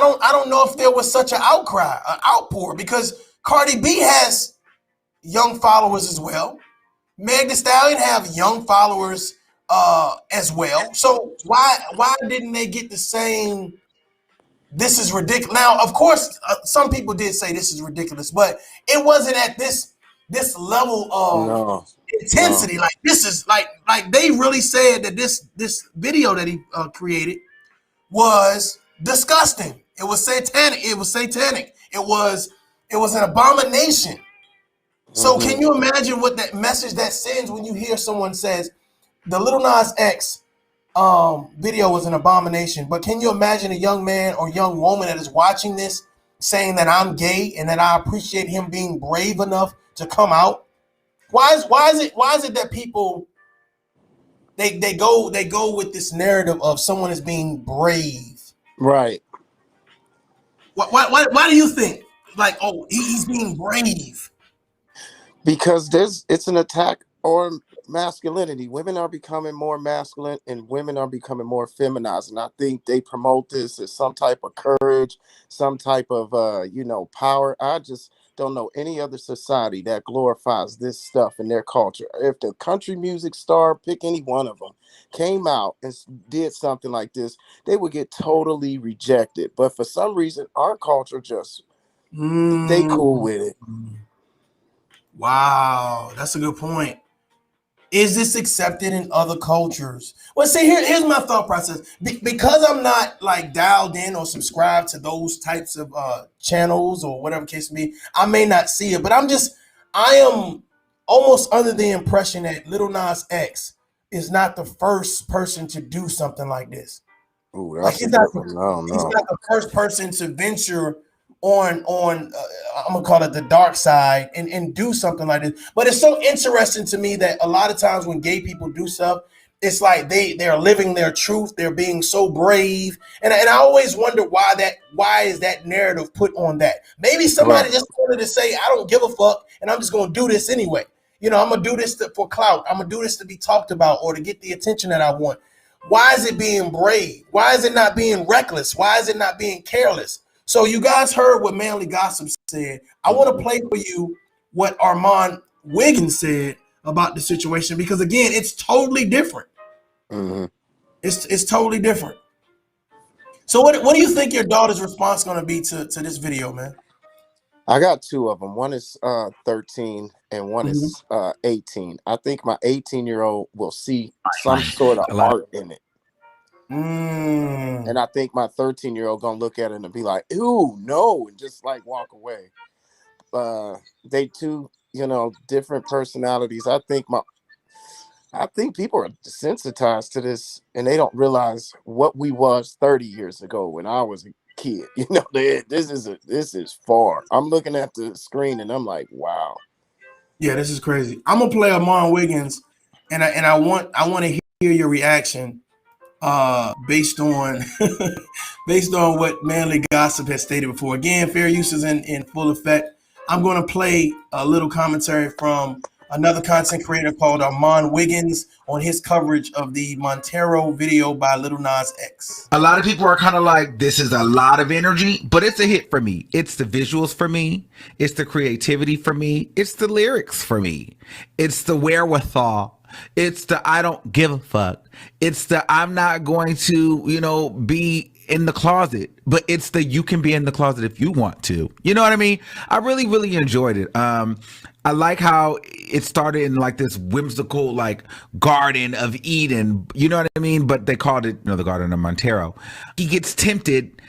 don't know if there was such an outpour, because Cardi B has young followers as well. Meg Thee Stallion have young followers as well. So why didn't they get the same? This is ridiculous. Now, of course, some people did say this is ridiculous, but it wasn't at this level of intensity. No. Like, this is like they really said that this video that he created was disgusting. It was satanic. It was an abomination. So can you imagine what that message that sends when you hear someone says the Lil Nas X video was an abomination? But can you imagine a young man or young woman that is watching this saying that I'm gay and that I appreciate him being brave enough to come out? Why is it that people they go with this narrative of someone as being brave? Right. Why do you think, like, oh, he's being brave? Because it's an attack on masculinity. Women are becoming more masculine and women are becoming more feminized. And I think they promote this as some type of courage, some type of, power. I just don't know any other society that glorifies this stuff in their culture. If the country music star, pick any one of them, came out and did something like this, they would get totally rejected. But for some reason, our culture just, they cool with it. Wow, that's a good point. Is this accepted in other cultures? Well, see, here's my thought process. Because I'm not like dialed in or subscribed to those types of channels or whatever case may be, I may not see it, but I am almost under the impression that Lil Nas X is not the first person to do something like this. Ooh, Like that's a good one. I don't he's know. not the first person to venture on I'm gonna call it the dark side and do something like this. But it's so interesting to me that a lot of times when gay people do stuff, it's like they're living their truth. They're being so brave, and I always wonder why is that narrative put on that? Maybe somebody Right. just wanted to say, I don't give a fuck, and I'm just gonna do this anyway. You know, I'm gonna do this for clout. I'm gonna do this to be talked about or to get the attention that I want. Why is it being brave? Why is it not being reckless? Why is it not being careless? So you guys heard what Manly Gossip said. I want to play for you what Armand Wiggins said about the situation because again, it's totally different. Mm-hmm. It's totally different. So what do you think your daughter's response going to be to this video, man? I got two of them. One is 13 and one is 18. I think my 18-year-old will see some sort of art in it. And I think my 13-year-old gonna look at it and be like, "Ew, no," and just like walk away. They two, different personalities. I think people are desensitized to this, and they don't realize what we was 30 years ago when I was a kid. This is far. I'm looking at the screen and I'm like, wow. Yeah, this is crazy. I'm gonna play Armand Wiggins, and I want to hear your reaction based on based on what Manly Gossip has stated before. Again, fair use is in full effect. I'm going to play a little commentary from another content creator called Armand Wiggins on his coverage of the Montero video by Lil Nas X. A lot of people are kind of like, this is a lot of energy, but it's a hit for me. It's the visuals for me. It's the creativity for me. It's the lyrics for me. It's the wherewithal. It's the I don't give a fuck. It's the I'm not going to, be in the closet, but it's the you can be in the closet if you want to. You know what I mean? I really, really enjoyed it. I like how it started in like this whimsical like Garden of Eden. You know what I mean? But they called it, the Garden of Montero. He gets tempted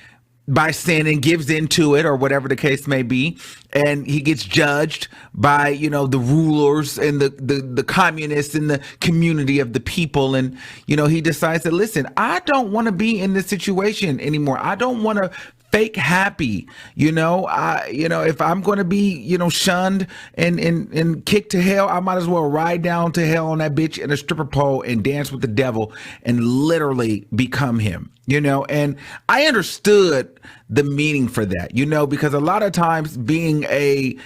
by sin and gives into it or whatever the case may be, and he gets judged by the rulers and the communists and the community of the people, and he decides that, listen, I don't want to be in this situation anymore. I don't want to fake happy. If I'm going to be shunned and kicked to hell, I might as well ride down to hell on that bitch in a stripper pole and dance with the devil and literally become him. And I understood the meaning for that, because a lot of times being a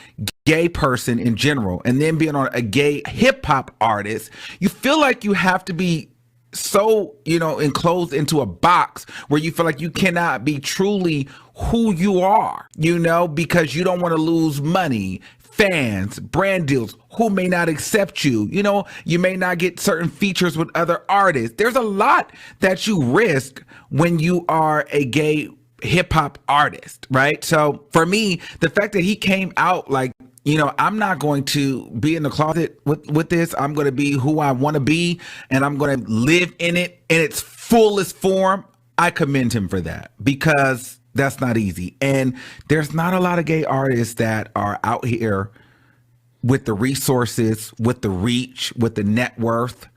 gay person in general and then being on a gay hip hop artist, you feel like you have to be so enclosed into a box where you feel like you cannot be truly who you are, because you don't want to lose money, fans, brand deals, who may not accept you. You may not get certain features with other artists. There's a lot that you risk when you are a gay hip hop artist, right? So for me, the fact that he came out like, I'm not going to be in the closet with this. I'm going to be who I want to be, and I'm going to live in it in its fullest form. I commend him for that, because that's not easy. And there's not a lot of gay artists that are out here with the resources, with the reach, with the net worth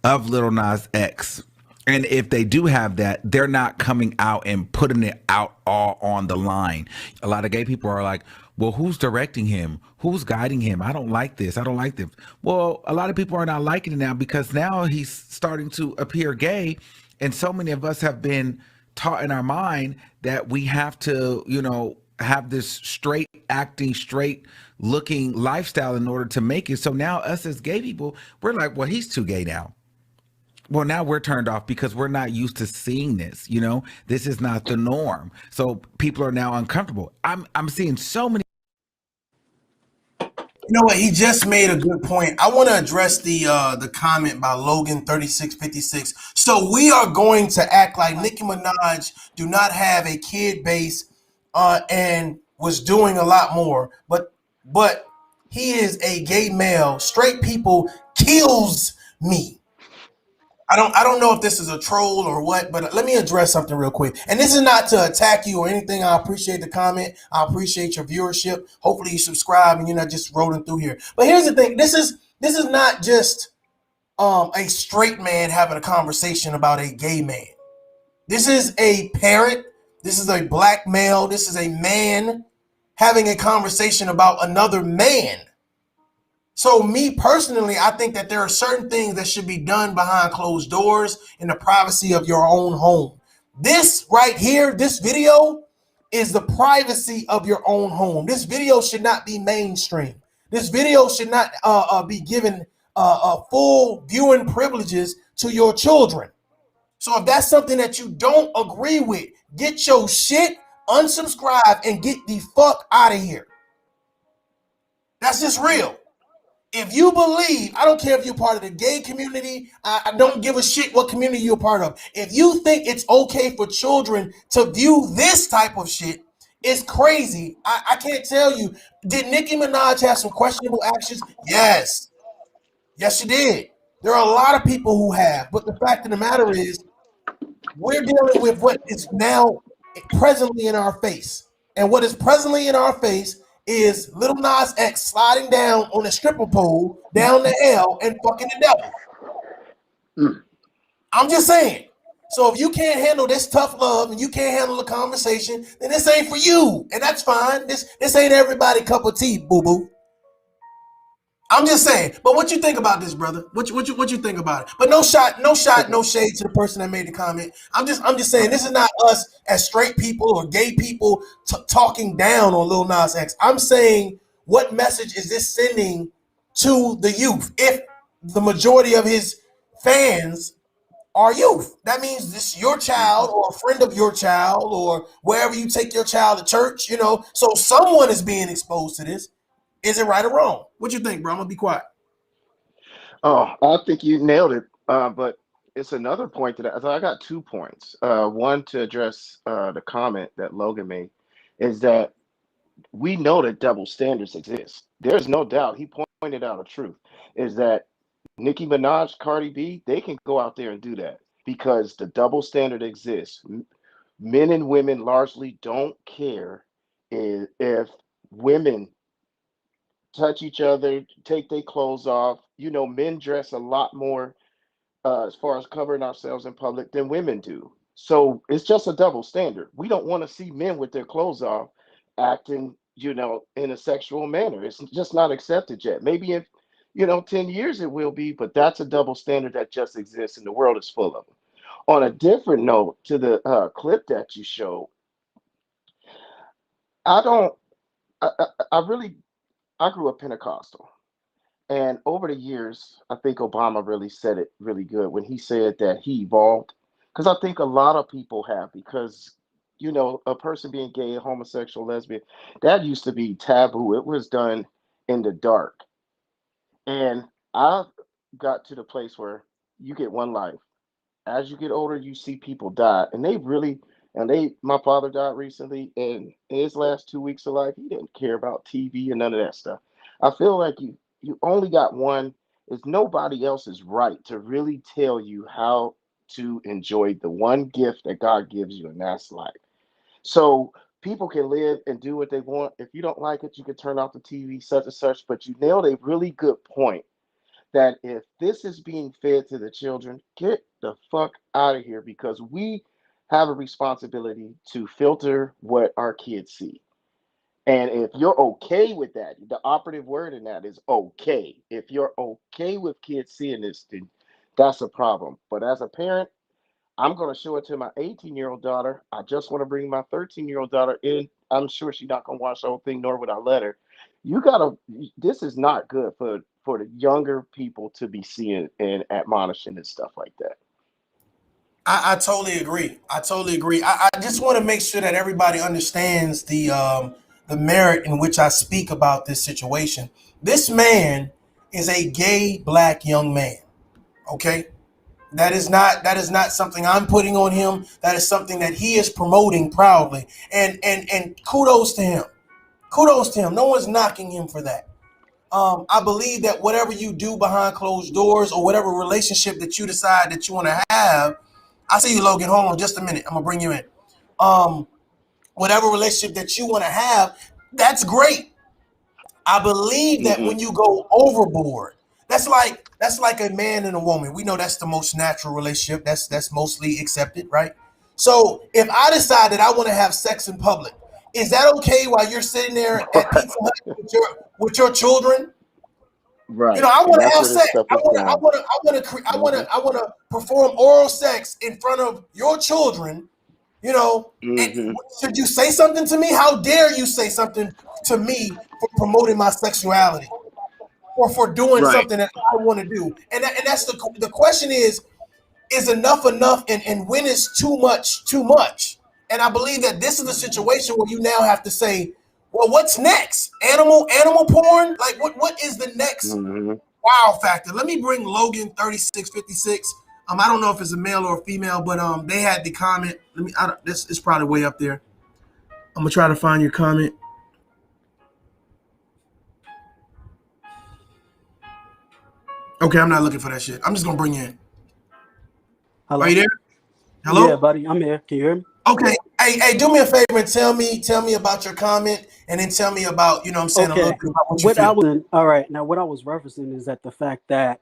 of Lil Nas X. And if they do have that, they're not coming out and putting it out all on the line. A lot of gay people are like, well, who's directing him? Who's guiding him? I don't like this. I don't like this. Well, a lot of people are not liking it now because now he's starting to appear gay. And so many of us have been taught in our mind that we have to, have this straight acting, straight looking lifestyle in order to make it. So now us as gay people, we're like, well, he's too gay now. Well, now we're turned off because we're not used to seeing this. This is not the norm. So people are now uncomfortable. I'm seeing so many. You know what? He just made a good point. I want to address the comment by Logan 3656. So we are going to act like Nicki Minaj do not have a kid base and was doing a lot more, but he is a gay male. Straight people kills me. I don't know if this is a troll or what, but let me address something real quick. And this is not to attack you or anything. I appreciate the comment. I appreciate your viewership. Hopefully you subscribe and you're not just rolling through here. But here's the thing. This is not just a straight man having a conversation about a gay man. This is a parent. This is a black male. This is a man having a conversation about another man. So me personally, I think that there are certain things that should be done behind closed doors in the privacy of your own home. This right here, this video is the privacy of your own home. This video should not be mainstream. This video should not be given full viewing privileges to your children. So if that's something that you don't agree with, get your shit, unsubscribe, and get the fuck out of here. That's just real. If you believe, I don't care if you're part of the gay community, I don't give a shit what community you're part of. If you think it's okay for children to view this type of shit, it's crazy. I can't tell you. Did Nicki Minaj have some questionable actions? Yes. Yes, she did. There are a lot of people who have, but the fact of the matter is, we're dealing with what is now presently in our face. And what is presently in our face is Lil Nas X sliding down on a stripper pole down the L and fucking the devil. I'm just saying. So if you can't handle this tough love and you can't handle the conversation, then this ain't for you. And that's fine. This ain't everybody cup of tea, boo-boo. I'm just saying. But what you think about this, brother? What you think about it? But no shade to the person that made the comment. I'm just saying this is not us as straight people or gay people talking down on Lil Nas X. I'm saying, what message is this sending to the youth? If the majority of his fans are youth, that means this your child or a friend of your child or wherever you take your child to church, so someone is being exposed to this. Is it right or wrong? What you think, bro? I'm gonna be quiet. Oh, I think you nailed it. But it's another point that I got 2 points. One, to address the comment that Logan made, is that we know that double standards exist. There's no doubt. He pointed out a truth, is that Nicki Minaj, Cardi B, they can go out there and do that because the double standard exists. Men and women largely don't care if women touch each other, take their clothes off. Men dress a lot more as far as covering ourselves in public than women do. So it's just a double standard. We don't want to see men with their clothes off acting, in a sexual manner. It's just not accepted yet. Maybe in, 10 years it will be, but that's a double standard that just exists and the world is full of them. On a different note, to the clip that you showed, I don't, I really, I grew up Pentecostal. And over the years, I think Obama really said it really good when he said that he evolved. Because I think a lot of people have, because, a person being gay, homosexual, lesbian, that used to be taboo. It was done in the dark. And I got to the place where you get one life. As you get older, you see people die. My father died recently, and in his last 2 weeks of life, he didn't care about TV and none of that stuff. I feel like you only got one. Is nobody else's right to really tell you how to enjoy the one gift that God gives you, and that's life. So people can live and do what they want. If you don't like it, you can turn off the TV, such and such. But you nailed a really good point, that if this is being fed to the children, get the fuck out of here, because we have a responsibility to filter what our kids see. And if you're okay with that, the operative word in that is okay. If you're okay with kids seeing this, then that's a problem. But as a parent, I'm going to show it to my 18-year-old daughter. I just want to bring my 13-year-old daughter in. I'm sure she's not going to watch the whole thing, nor would I let her. This is not good for the younger people to be seeing and admonishing and stuff like that. I totally agree. I just want to make sure that everybody understands the merit in which I speak about this situation. This man is a gay black young man. Okay, that is not something I'm putting on him. That is something that he is promoting proudly. And kudos to him. Kudos to him. No one's knocking him for that. I believe that whatever you do behind closed doors or whatever relationship that you decide that you want to have, I see you, Logan. Hold on just a minute. I'm gonna bring you in. Whatever relationship that you want to have, that's great. I believe that when you go overboard, that's like a man and a woman. We know that's the most natural relationship. That's mostly accepted, right? So if I decide that I want to have sex in public, is that okay while you're sitting there at Pizza Hut with your children? Right. I And want to that's have where this sex. stuff I is want to. I going. want to. I want to. I want Hmm. to. I want to perform oral sex in front of your children. And Hmm. should you say something to me? How dare you say something to me for promoting my sexuality or for doing Right. something that I want to do? And that's the question is enough enough, and when is too much too much? And I believe that this is a situation where you now have to say, well, what's next? Animal porn? Like what is the next Hmm. wow factor? Let me bring Logan 3656. I don't know if it's a male or a female, but they had the comment. This is probably way up there. I'm gonna try to find your comment. Okay, I'm not looking for that shit. I'm just gonna bring you in. Are you Hello. there? Yeah, Hello? buddy, I'm here. Can you hear me? Okay. Hey, do me a favor and tell me about your comment, and then tell me about, what I'm saying, a little Okay. bit about what you What I feel. was in, all right. Now, what I was referencing is that the fact that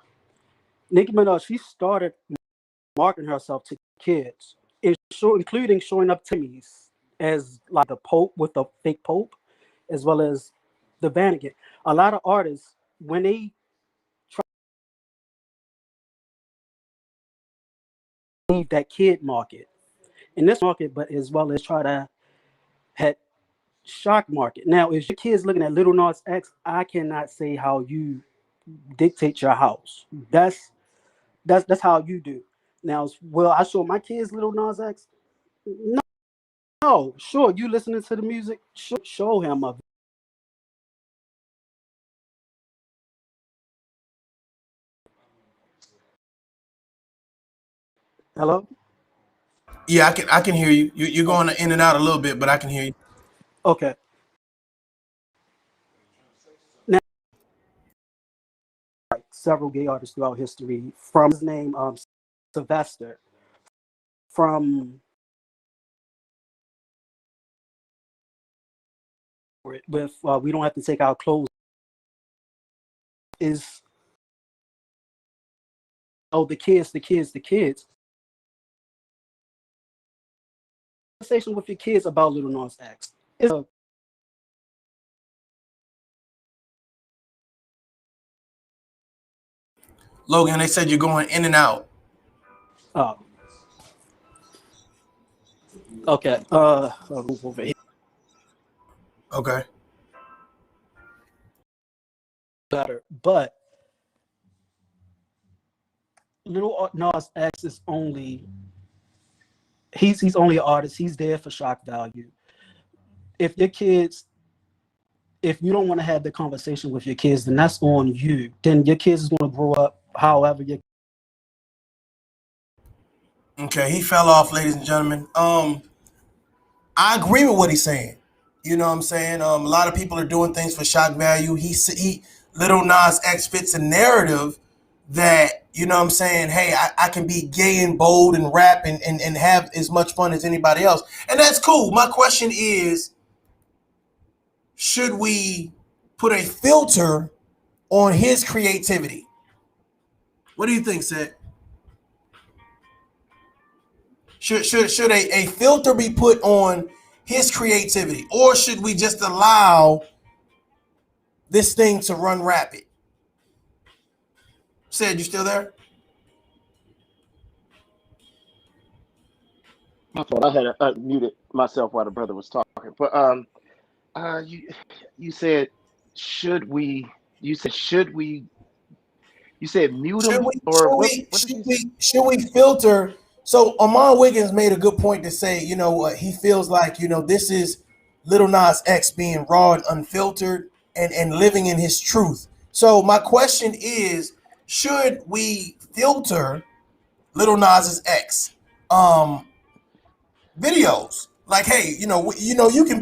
Nicki Minaj, she started marketing herself to kids, including showing up Timmy's as like the Pope with the fake Pope, as well as the Vatican. A lot of artists, when they try to leave that kid market, in this market, but as well as try to head shock market. Now, if your kid's looking at Little Nas X, I cannot say how you dictate your house. That's how you do. Now, will I show my kids Little Nas X? No. Sure, you listening to the music? Show him of. Hello. Yeah, I can hear you. You're Oh, going in and out a little bit, but I can hear you. okay. Now, like several gay artists throughout history, from his name, Sylvester, from with we don't have to take our clothes. Is the kids. Conversation with your kids about Little Nas X. It's a, Logan, they said you're going in and out. uh, okay. I'll move over here Okay. better, but Little Nas X is only he's only an artist. He's there for shock value. If your kids, if you don't want to have the conversation with your kids, then that's on you. Then your kids is going to grow up however you. Okay, he fell off, ladies and gentlemen. I agree with what he's saying. You know what I'm saying? A lot of people are doing things for shock value. He Little Nas X fits a narrative that, what I'm saying, hey, I can be gay and bold and rap and have as much fun as anybody else. And that's cool. My question is, should we put a filter on his creativity? What do you think, Seth? Should a filter be put on his creativity, or should we just allow this thing to run rapid? Said, you still there? My fault. I had muted myself while the brother was talking. But you said should we? You said should we? You said mute Should him we or should what? we What did should you say? we should we filter? So Amon Wiggins made a good point to say, he feels like, this is Little Nas X being raw and unfiltered and living in his truth. So my question is, should we filter Little Nas's X videos? Like, hey, you can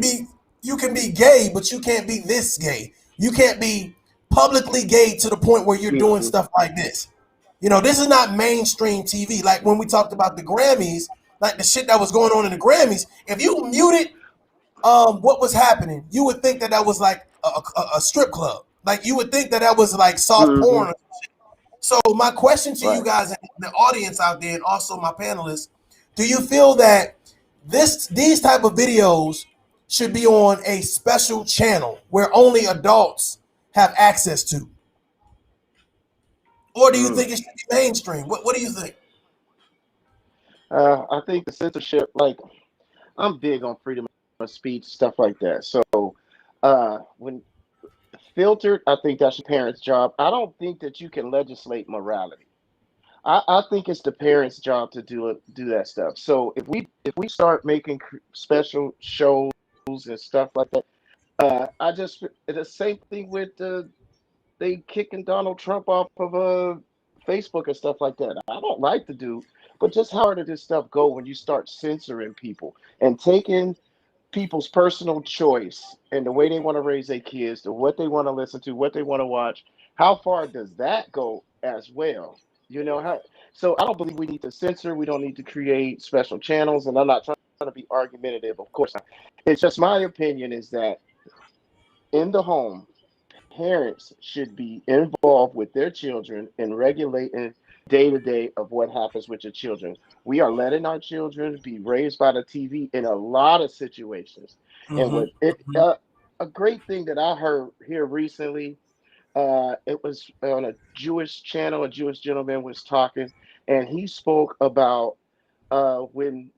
be gay, but you can't be this gay. You can't be publicly gay to the point where you're doing Hmm. stuff like this. This is not mainstream TV. Like when we talked about the Grammys, like the shit that was going on in the Grammys. If you muted what was happening, you would think that was like a strip club. Like you would think that was like soft Hmm. porn. So my question to you Right. guys, and the audience out there, and also my panelists, do you feel that these type of videos should be on a special channel where only adults have access to, or do you Mm. think it should be mainstream? What do you think? I think the censorship, like I'm big on freedom of speech, stuff like that. So when filtered, I think that's your parents' job. I don't think that you can legislate morality. I think it's the parents' job to do that stuff. So if we start making special shows and stuff like that, I just the same thing with they kicking Donald Trump off of Facebook and stuff like that. I don't like the dude, but just how did this stuff go when you start censoring people and taking people's personal choice and the way they want to raise their kids, to what they want to listen to, what they want to watch? How far does that go as well? You know how? So I don't believe we need to censor. We don't need to create special channels, and I'm not trying to be argumentative. Of course, not. It's just my opinion is that in the home, parents should be involved with their children in regulating day to day of what happens with your children. We are letting our children be raised by the TV in a lot of situations. And Mm-hmm. what it Mm-hmm. a great thing that I heard here recently, it was on a Jewish channel. A Jewish gentleman was talking, and he spoke about when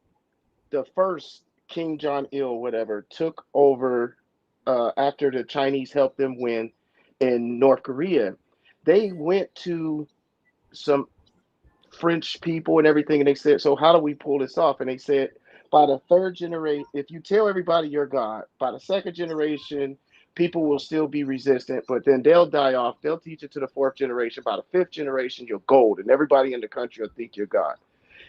the first King John Il, whatever, took over after the Chinese helped them win in North Korea. They went to some French people and everything, and they said, "So how do we pull this off?" And they said, "By the third generation, if you tell everybody you're God, by the second generation, people will still be resistant, but then they'll die off. They'll teach it to the fourth generation. By the fifth generation, you're gold, and everybody in the country will think you're God."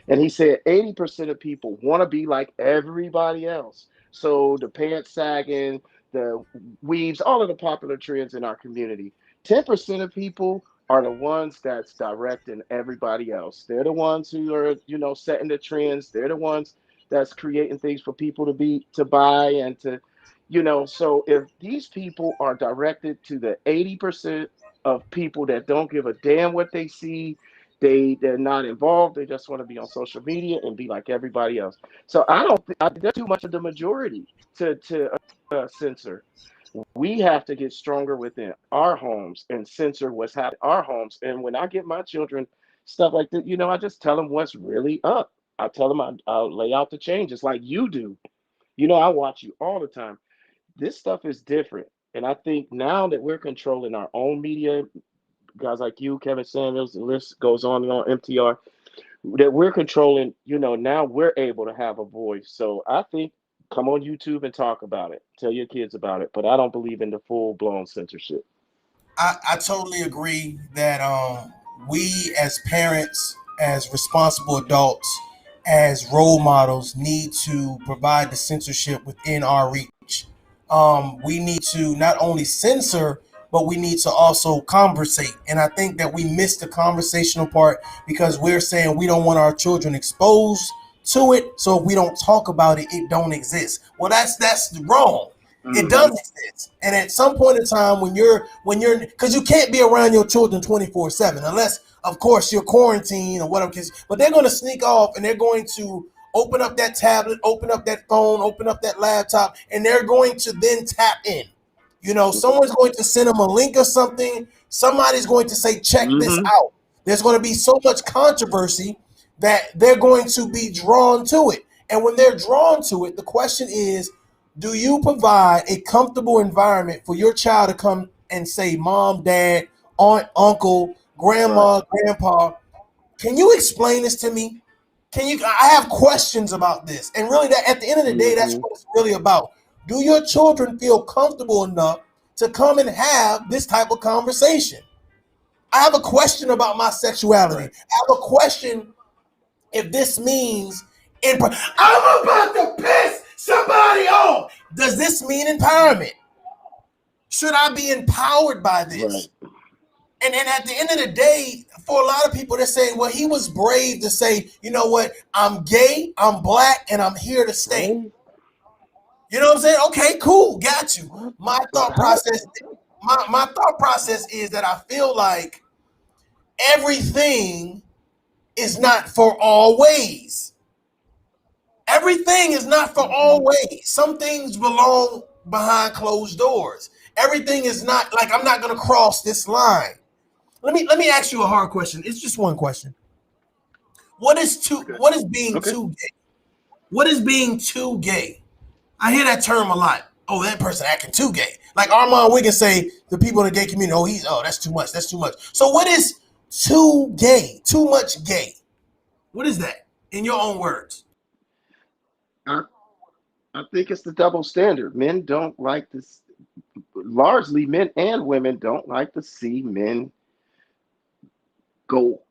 And he said 80% of people want to be like everybody else. So the pants sagging, the weaves, all of the popular trends in our community. 10% of people are the ones that's directing everybody else. They're the ones who are, setting the trends. They're the ones that's creating things for people to buy and to, so if these people are directed to the 80% of people that don't give a damn what they see, they're not involved. They just want to be on social media and be like everybody else. So I don't think they're too much of the majority to censor. We have to get stronger within our homes and censor what's happening in our homes. And when I get my children stuff like that, I just tell them what's really up. I tell them I'll lay out the changes like you do. I watch you all the time. This stuff is different. And I think now that we're controlling our own media, guys like you, Kevin Samuels, the list goes on and on, MTR, that we're controlling, now we're able to have a voice. So I think come on YouTube and talk about it. Tell your kids about it. But I don't believe in the full blown censorship. I totally agree that we as parents, as responsible adults, as role models, need to provide the censorship within our reach. We need to not only censor, but we need to also conversate. And I think that we missed the conversational part because we're saying we don't want our children exposed to it. So if we don't talk about it, it don't exist. Well, that's wrong. It does Mm-hmm. exist. And at some point in time when you're because you can't be around your children 24/7 unless of course you're quarantined or whatever, but they're going to sneak off and they're going to open up that tablet, open up that phone, open up that laptop, and they're going to then tap in. Someone's going to send them a link or something. Somebody's going to say, check this Mm-hmm. out. There's going to be so much controversy that they're going to be drawn to it. And when they're drawn to it, the question is, do you provide a comfortable environment for your child to come and say, Mom, Dad, Aunt, Uncle, Right. Grandma, Grandpa, can you explain this to me? I have questions about this. And really that at the end of the day, that's Mm-hmm. what it's really about. Do your children feel comfortable enough to come and have this type of conversation? I have a question about my sexuality. Right. I have a question if this means I'm about to piss somebody off. Does this mean empowerment? Should I be empowered by Right. this? And at the end of the day, for a lot of people, they're saying, well, he was brave to say, you know what, I'm gay, I'm black, and I'm here to stay. Brave? You know what I'm saying? Okay, cool, got you. What? My But thought how? process, my thought process is that I feel like everything is not for always. Everything is not for always. Some things belong behind closed doors. Everything is not like I'm not going to cross this line. Let me ask you a hard question. It's just one question. What is being Okay. too gay? What is being too gay? I hear that term a lot. Oh, that person acting too gay. Like Armand Wiggins say, the people in the gay community, that's too much. That's too much. So what is too gay? Too much gay? What is that? In your own words. I, I think it's the double standard. Men don't like this. Largely, men and women don't like to see men go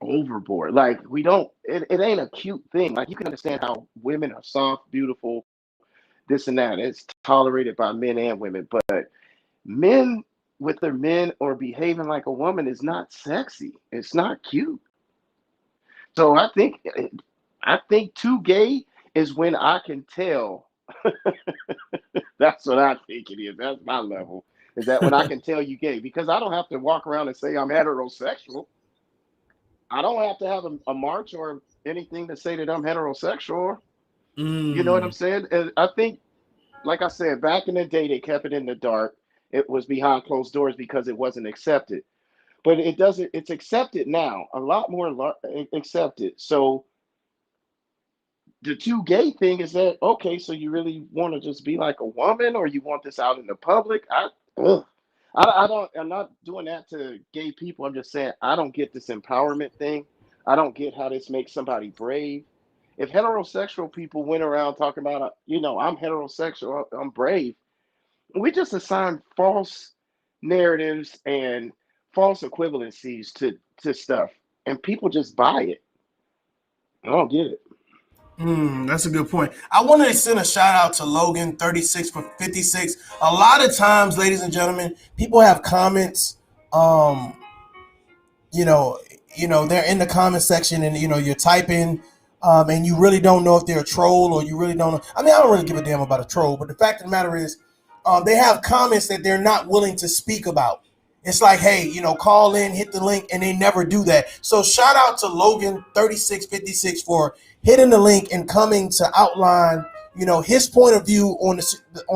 overboard. Like we don't. It ain't a cute thing. Like you can understand how women are soft, beautiful, this and that. It's tolerated by men and women, but men with their men or behaving like a woman is not sexy. It's not cute. So I think too gay is when I can tell. That's what I think it is. That's my level. Is that when I can tell you gay? Because I don't have to walk around and say I'm heterosexual. I don't have to have a march or anything to say that I'm heterosexual. You know what I'm Mm. saying? And I think, like I said, back in the day, they kept it in the dark. It was behind closed doors because it wasn't accepted. But it doesn't. It's accepted now. A lot more accepted. So the too gay thing is that okay? So you really want to just be like a woman, or you want this out in the public? Ugh. I don't. I'm not doing that to gay people. I'm just saying I don't get this empowerment thing. I don't get how this makes somebody brave. If heterosexual people went around talking about, I'm heterosexual, I'm brave, we just assign false narratives and false equivalencies to stuff, and people just buy it. I don't get it. That's a good point. I wanted to send a shout out to Logan 36 for 56. A lot of times, ladies and gentlemen, people have comments. Um, you know, they're in the comment section, and you're typing, and you really don't know if they're a troll or you really don't know. I mean, I don't really give a damn about a troll, but the fact of the matter is, they have comments that they're not willing to speak about. It's like, hey, call in, hit the link, and they never do that. So shout out to Logan 3656 for hitting the link and coming to outline, his point of view on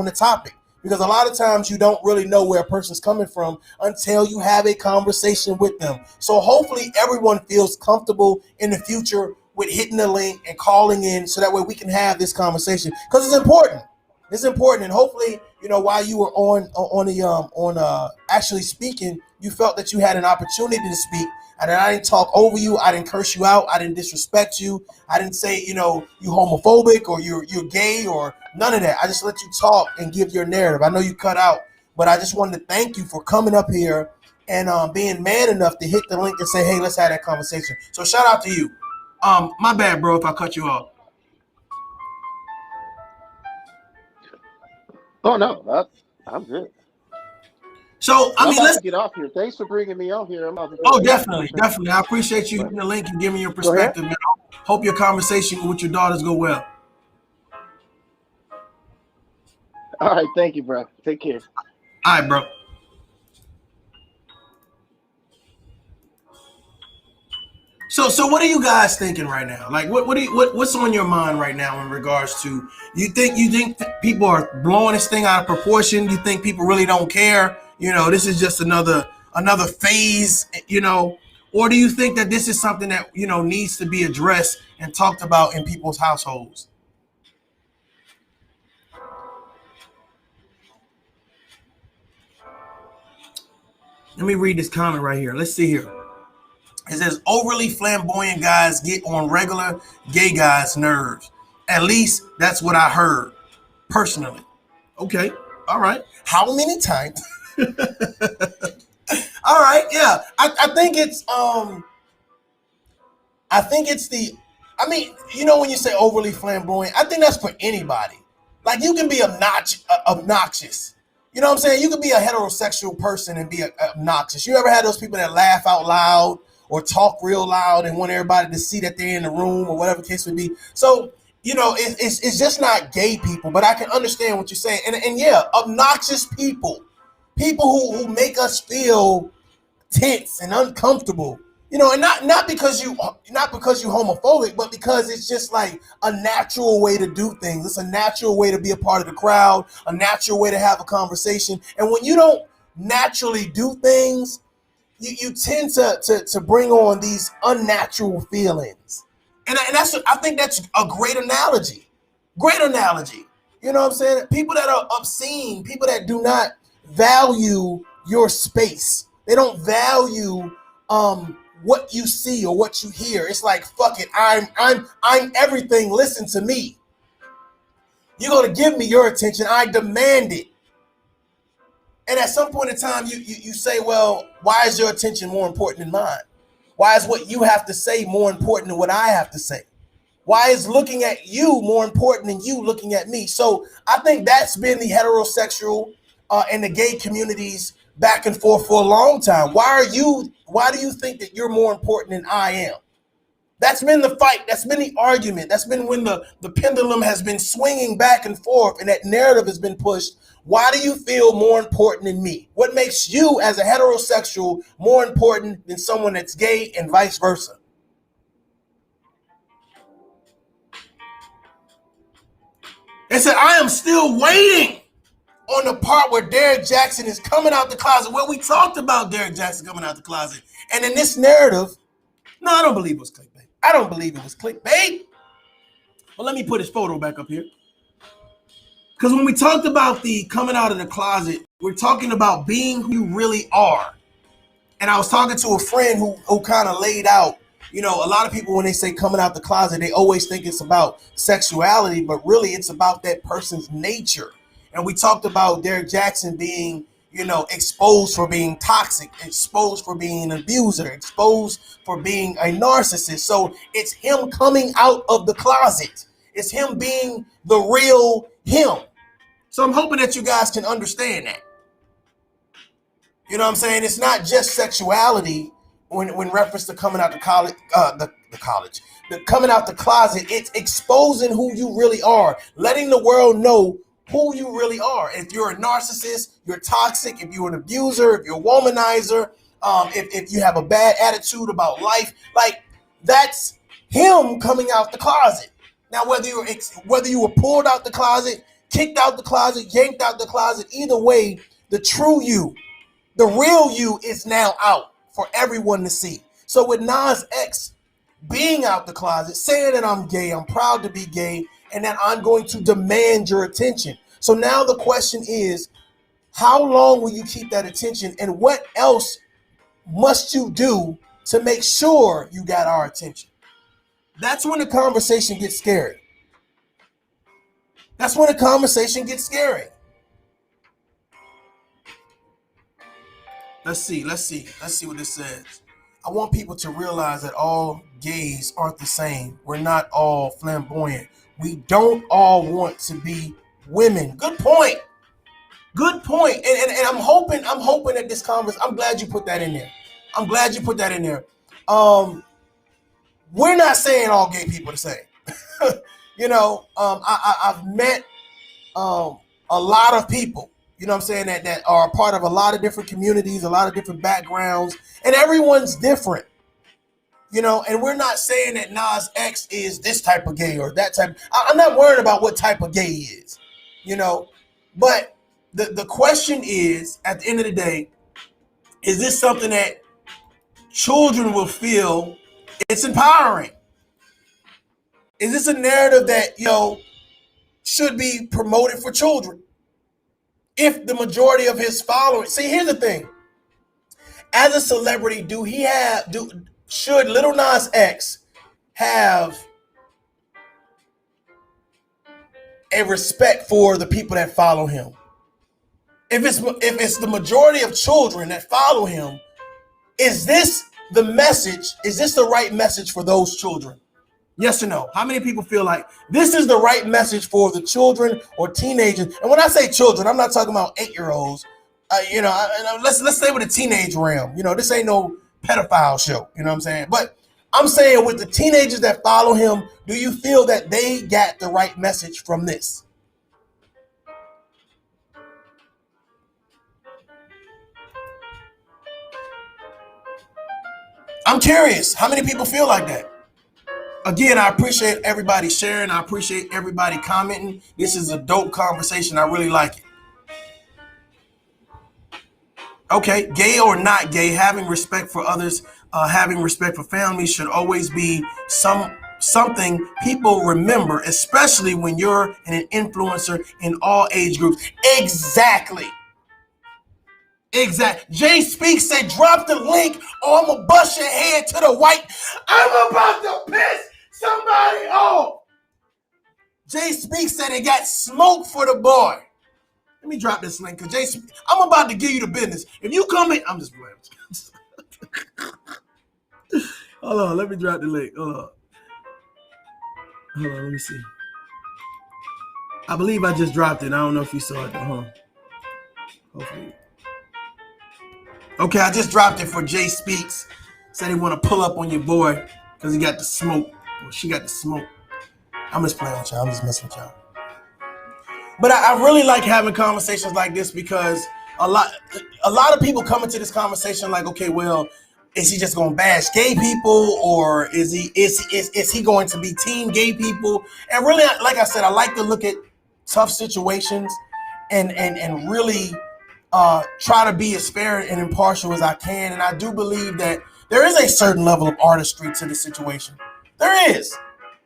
the topic. Because a lot of times you don't really know where a person's coming from until you have a conversation with them. So hopefully everyone feels comfortable in the future with hitting the link and calling in, so that way we can have this conversation, because it's important. It's important, and hopefully, while you were on actually speaking, you felt that you had an opportunity to speak, and that I didn't talk over you, I didn't curse you out, I didn't disrespect you, I didn't say you homophobic or you're gay or none of that. I just let you talk and give your narrative. I know you cut out, but I just wanted to thank you for coming up here and being man enough to hit the link and say, hey, let's have that conversation. So shout out to you. My bad, bro, if I cut you off. Oh no, I'm good. So But I I'm mean, about let's. to get off here. Thanks for bringing me on here. I'm about to go Oh, do definitely, something. definitely. I appreciate you But hitting the link and giving your go ahead. perspective, man. Hope your conversation with your daughters go well. All right, thank you, bro. Take care. All right, bro. So what are you guys thinking right now? Like, what's on your mind right now in regards to you think people are blowing this thing out of proportion? You think people really don't care? This is just another phase. Or do you think that this is something that needs to be addressed and talked about in people's households? Let me read this comment right here. Let's see here. It says overly flamboyant guys get on regular gay guys' nerves. At least that's what I heard personally. Okay, all right. How many times? All right, yeah. I think it's the. I mean, when you say overly flamboyant, I think that's for anybody. Like you can be obnoxious. You know what I'm saying? You could be a heterosexual person and be obnoxious. You ever had those people that laugh out loud or talk real loud and want everybody to see that they're in the room or whatever the case would be? So it's just not gay people, but I can understand what you're saying. And yeah, obnoxious people, people who make us feel tense and uncomfortable. And not because you homophobic, but because it's just like a natural way to do things. It's a natural way to be a part of the crowd, a natural way to have a conversation. And when you don't naturally do things, you tend to bring on these unnatural feelings. And I think that's a great analogy. Great analogy. You know what I'm saying? People that are obscene, people that do not value your space. They don't value what you see or what you hear. It's like, fuck it, I'm everything. Listen to me. You're gonna give me your attention. I demand it. And at some point in time, you say, well, why is your attention more important than mine? Why is what you have to say more important than what I have to say? Why is looking at you more important than you looking at me? So I think that's been the heterosexual and the gay communities back and forth for a long time. Why do you think that you're more important than I am? That's been the fight. That's been the argument. That's been when the pendulum has been swinging back and forth and that narrative has been pushed. Why do you feel more important than me? What makes you as a heterosexual more important than someone that's gay and vice versa? They said, I am still waiting on the part where Derrick Jaxn is coming out the closet. Well, we talked about Derrick Jaxn coming out the closet. And in this narrative, no, I don't believe it was clickbait. I don't believe it was clickbait. Well, let me put his photo back up here. Because when we talked about the coming out of the closet, we're talking about being who you really are. And I was talking to a friend who kind of laid out, a lot of people, when they say coming out the closet, they always think it's about sexuality, but really it's about that person's nature. And we talked about Derrick Jaxn being, exposed for being toxic, exposed for being an abuser, exposed for being a narcissist. So it's him coming out of the closet. It's him being the real him. So I'm hoping that you guys can understand that. You know what I'm saying? It's not just sexuality when reference to coming out the college, the coming out the closet. It's exposing who you really are, letting the world know who you really are. If you're a narcissist, you're toxic. If you're an abuser, if you're a womanizer, if you have a bad attitude about life, like that's him coming out the closet. Now, whether you were pulled out the closet, kicked out the closet, yanked out the closet, either way, the true you, the real you is now out for everyone to see. So with Nas X being out the closet, saying that I'm gay, I'm proud to be gay, and that I'm going to demand your attention. So now the question is, how long will you keep that attention, and what else must you do to make sure you got our attention? That's when the conversation gets scary. That's when the conversation gets scary. Let's see what this says. I want people to realize that all gays aren't the same. We're not all flamboyant. We don't all want to be women. Good point. Good point. And I'm hoping that this conversation, I'm glad you put that in there. We're not saying all gay people are the same. I've met a lot of people, that are a part of a lot of different communities, a lot of different backgrounds, and everyone's different. And we're not saying that Nas X is this type of gay or that type. I'm not worried about what type of gay he is, but the question is, at the end of the day, is this something that children will feel it's empowering? Is this a narrative that, should be promoted for children? If the majority of his followers, see, here's the thing. As a celebrity, should Lil Nas X have a respect for the people that follow him? If it's the majority of children that follow him, is this the message? Is this the right message for those children? Yes or no? How many people feel like this is the right message for the children or teenagers? And when I say children, I'm not talking about 8-year-olds. Let's stay with the teenage realm. This ain't no pedophile show. You know what I'm saying? But I'm saying with the teenagers that follow him, do you feel that they got the right message from this? I'm curious, how many people feel like that? Again, I appreciate everybody sharing. I appreciate everybody commenting. This is a dope conversation. I really like it. Okay, gay or not gay, having respect for others, having respect for families should always be something people remember, especially when you're an influencer in all age groups. Exactly. Exactly. Jay Speaks said, drop the link or I'm going to bust your head to the white. I'm about to piss somebody off. Jay Speaks said it got smoke for the boy. Let me drop this link because I'm about to give you the business. If you come in, I'm just playing. Hold on, let me drop the link. Hold on, let me see. I believe I just dropped it. I don't know if you saw it, huh? Hopefully. Okay, I just dropped it for Jay Speaks. Said he want to pull up on your boy because he got the smoke. Well, she got the smoke. I'm just playing with y'all. I'm just messing with y'all. But I really like having conversations like this because a lot of people come into this conversation like, okay, well, is he just going to bash gay people, or is he going to be team gay people? And really, like I said, I like to look at tough situations and really try to be as fair and impartial as I can. And I do believe that there is a certain level of artistry to the situation. There is,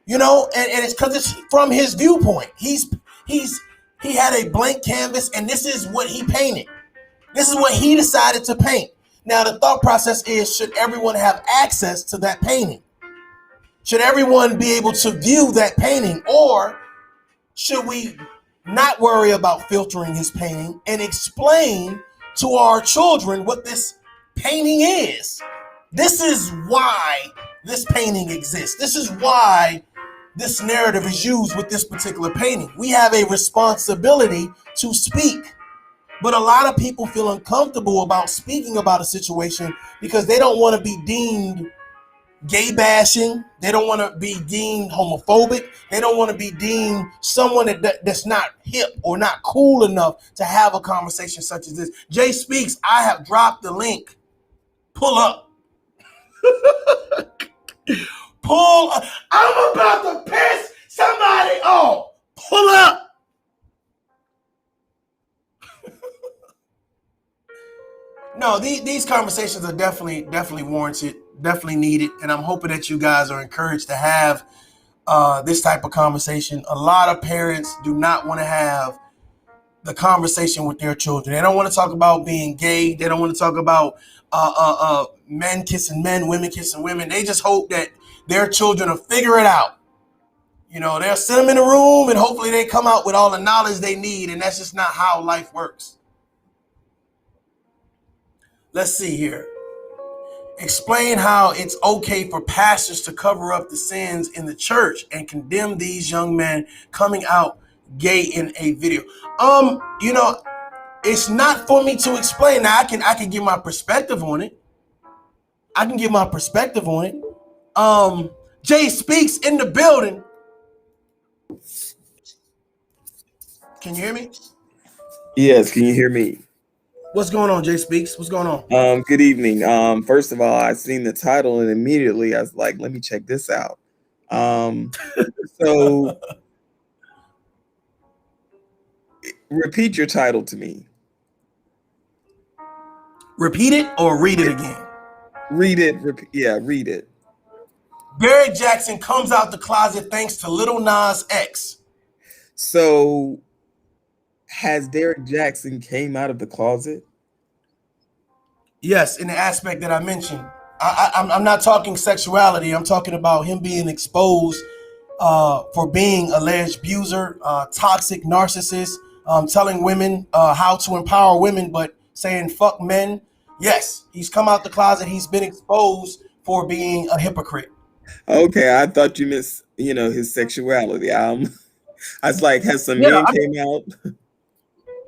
and it's because it's from his viewpoint. He had a blank canvas, and this is what he painted. This is what he decided to paint. Now, the thought process is, should everyone have access to that painting? Should everyone be able to view that painting? Or should we not worry about filtering his painting and explain to our children what this painting is? This is why this painting exists. This is why this narrative is used with this particular painting. We have a responsibility to speak. But a lot of people feel uncomfortable about speaking about a situation because they don't want to be deemed gay bashing. They don't want to be deemed homophobic. They don't want to be deemed someone that's not hip or not cool enough to have a conversation such as this. Jay Speaks, I have dropped the link. Pull up. Pull up. I'm about to piss somebody off. Pull up. No, these conversations are definitely warranted, definitely needed, and I'm hoping that you guys are encouraged to have this type of conversation. A lot of parents do not want to have the conversation with their children. They don't want to talk about being gay. They don't want to talk about men kissing men, women kissing women. They just hope that their children will figure it out. They'll sit them in a room and hopefully they come out with all the knowledge they need, and that's just not how life works. Let's see here. Explain how it's okay for pastors to cover up the sins in the church and condemn these young men coming out gay in a video. It's not for me to explain. Now I can give my perspective on it. Jay Speaks in the building. Can you hear me? Yes, can you hear me? What's going on, Jay Speaks? What's going on? Good evening. First of all, I seen the title and immediately I was like, let me check this out. So repeat your title to me. Repeat it or read it again? Read it. Read it. Derrick Jaxn comes out the closet thanks to Lil Nas X. So has Derrick Jaxn came out of the closet? Yes, in the aspect that I mentioned. I'm not talking sexuality. I'm talking about him being exposed for being alleged abuser, toxic narcissist, telling women how to empower women, but saying fuck men. Yes, he's come out the closet. He's been exposed for being a hypocrite. Okay, I thought you missed, his sexuality. I was like, has some men came out?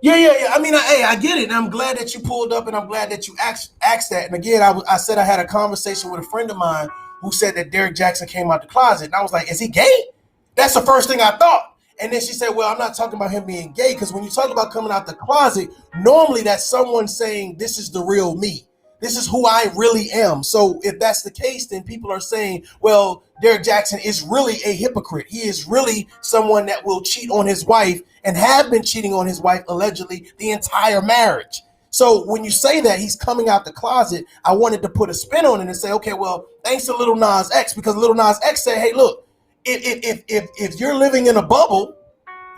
Yeah. I mean, I get it. And I'm glad that you pulled up, and I'm glad that you asked that. And again, I said I had a conversation with a friend of mine who said that Derrick Jaxn came out the closet, and I was like, is he gay? That's the first thing I thought. And then she said, well, I'm not talking about him being gay, because when you talk about coming out the closet, normally that's someone saying this is the real me. This is who I really am. So if that's the case, then people are saying, well, Derrick Jaxn is really a hypocrite. He is really someone that will cheat on his wife and have been cheating on his wife allegedly the entire marriage. So when you say that he's coming out the closet, I wanted to put a spin on it and say, okay, well, thanks to Lil Nas X, because Lil Nas X said, hey, look, if you're living in a bubble,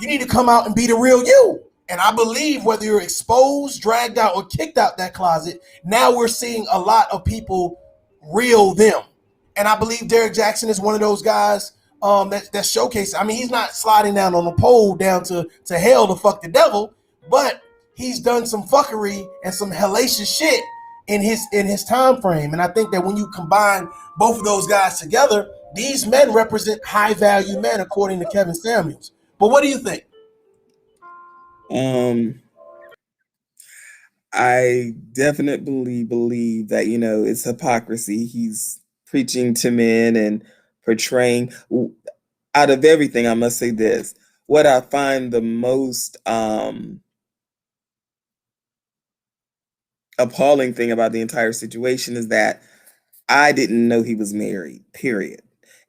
you need to come out and be the real you. And I believe whether you're exposed, dragged out, or kicked out that closet, now we're seeing a lot of people real them. And I believe Derrick Jaxn is one of those guys that showcases. I mean, he's not sliding down on a pole down to hell to fuck the devil, but he's done some fuckery and some hellacious shit in his time frame. And I think that when you combine both of those guys together, these men represent high value men, according to Kevin Samuels. But what do you think? I definitely believe that, it's hypocrisy. He's preaching to men and portraying. Out of everything, I must say this. What I find the most appalling thing about the entire situation is that I didn't know he was married, period.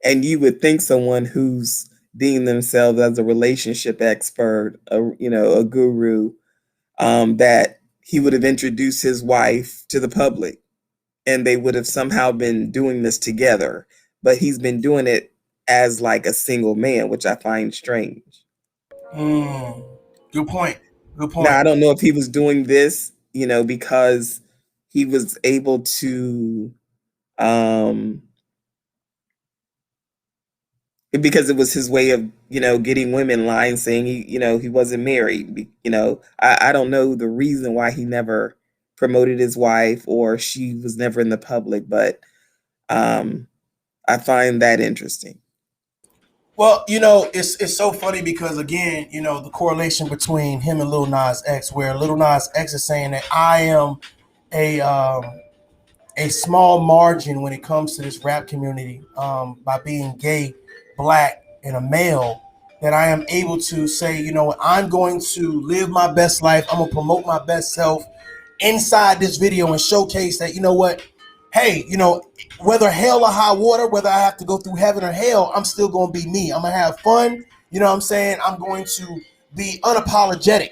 And you would think someone who's deemed themselves as a relationship expert, a guru, that he would have introduced his wife to the public and they would have somehow been doing this together. But he's been doing it as like a single man, which I find strange. Good point. Good point. Now, I don't know if he was doing this, because he was able to, because it was his way of, getting women lying, saying he wasn't married. I don't know the reason why he never promoted his wife or she was never in the public, but I find that interesting. Well, it's so funny because again, the correlation between him and Lil Nas X, where Lil Nas X is saying that I am a small margin when it comes to this rap community, by being gay, black, and a male, that I am able to say, I'm going to live my best life. I'm gonna promote my best self inside this video and showcase that, hey, whether hell or high water, whether I have to go through heaven or hell, I'm still going to be me. I'm going to have fun. You know what I'm saying? I'm going to be unapologetic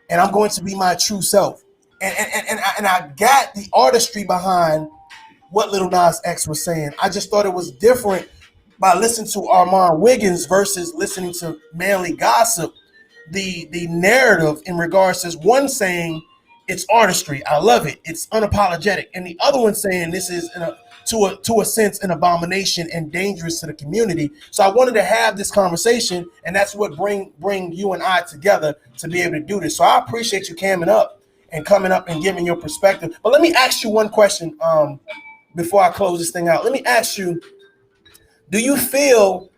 and I'm going to be my true self. And I got the artistry behind what Lil Nas X was saying. I just thought it was different by listening to Armand Wiggins versus listening to Manly Gossip. The narrative in regards to one saying it's artistry, I love it, it's unapologetic, and the other one saying this is to a sense an abomination and dangerous to the community. So I wanted to have this conversation, and that's what bring you and I together to be able to do this. So I appreciate you coming up and giving your perspective. But let me ask you one question before I close this thing out. Let me ask you: what do you feel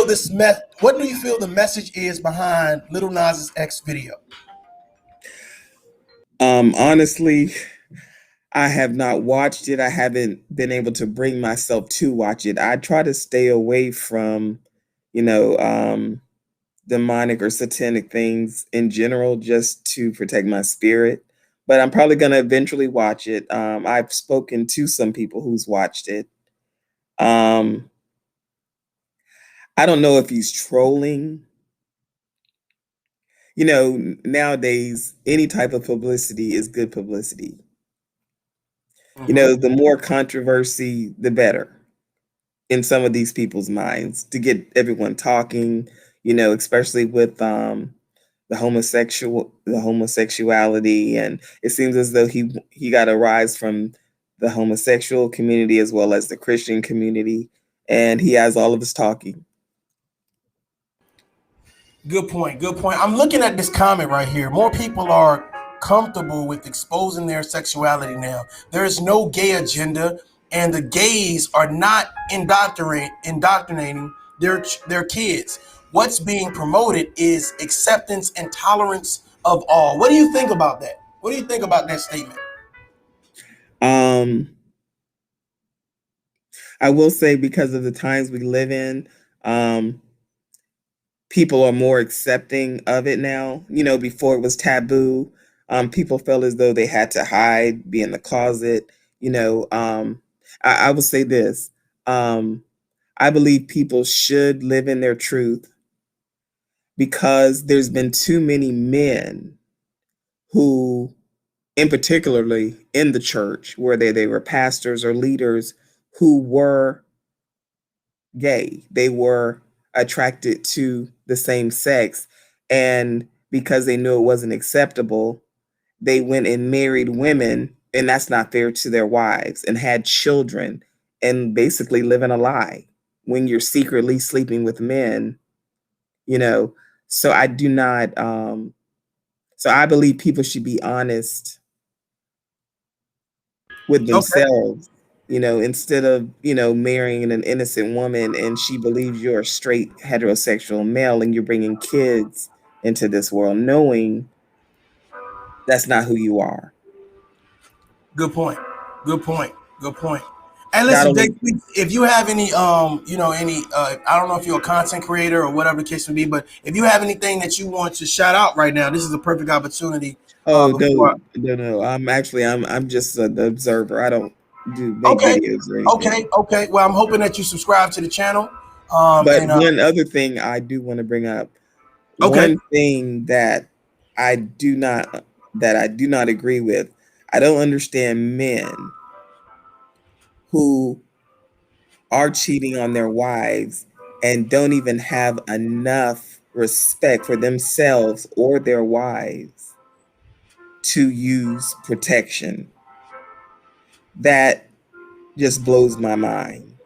the message is behind Lil Nas X video? Honestly, I have not watched it. I haven't been able to bring myself to watch it. I try to stay away from, demonic or satanic things in general, just to protect my spirit. But I'm probably going to eventually watch it. I've spoken to some people who's watched it. I don't know if he's trolling. Nowadays, any type of publicity is good publicity. The more controversy, the better in some of these people's minds, to get everyone talking, especially with the homosexuality. And it seems as though he got a rise from the homosexual community as well as the Christian community. And he has all of us talking. Good point. Good point. I'm looking at this comment right here. More people are comfortable with exposing their sexuality now. There is no gay agenda, and the gays are not indoctrinating their kids. What's being promoted is acceptance and tolerance of all. What do you think about that? What do you think about that statement? I will say, because of the times we live in, people are more accepting of it now. Before it was taboo. People felt as though they had to hide, be in the closet. I will say this. I believe people should live in their truth because there's been too many men who, in particularly in the church, where they were pastors or leaders who were gay. They were attracted to the same sex. And because they knew it wasn't acceptable, they went and married women, and that's not fair to their wives, and had children and basically living a lie when you're secretly sleeping with men, you know. So I do not so I believe people should be honest with Okay. themselves, instead of, marrying an innocent woman and she believes you're a straight heterosexual male and you're bringing kids into this world knowing that's not who you are. Good point. Good point. Good point. And Not listen, Jake, only, if you have any, any, I don't know if you're a content creator or whatever the case may be, but if you have anything that you want to shout out right now, this is a perfect opportunity. oh, Before. no. I'm just an observer. I don't do make Okay. videos or Okay. anything. Okay. Well, I'm hoping that you subscribe to the channel. But And one other thing I do want to bring up, okay. one thing I do not that I do not agree with, I don't understand men who are cheating on their wives and don't even have enough respect for themselves or their wives to use protection. That just blows my mind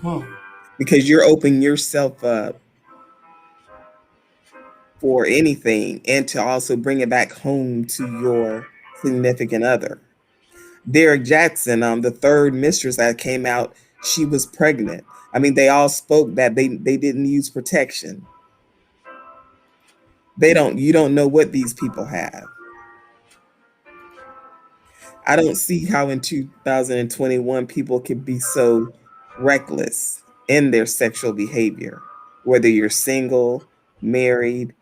Hmm. because you're opening yourself up for anything and to also bring it back home to your significant other. Derrick Jaxn, the third mistress that came out, she was pregnant. I mean, they all spoke that they didn't use protection. You don't know what these people have. I don't see how in 2021 people can be so reckless in their sexual behavior, whether you're single, married,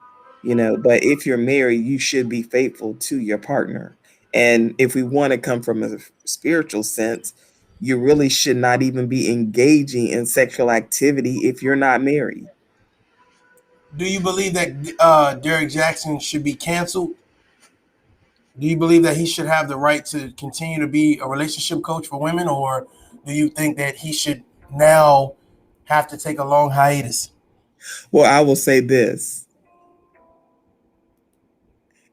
but if you're married, you should be faithful to your partner. And if we want to come from a spiritual sense, you really should not even be engaging in sexual activity if you're not married. Do you believe that Derrick Jaxn should be canceled? Do you believe that he should have the right to continue to be a relationship coach for women, or do you think that he should now have to take a long hiatus? Well, I will say this.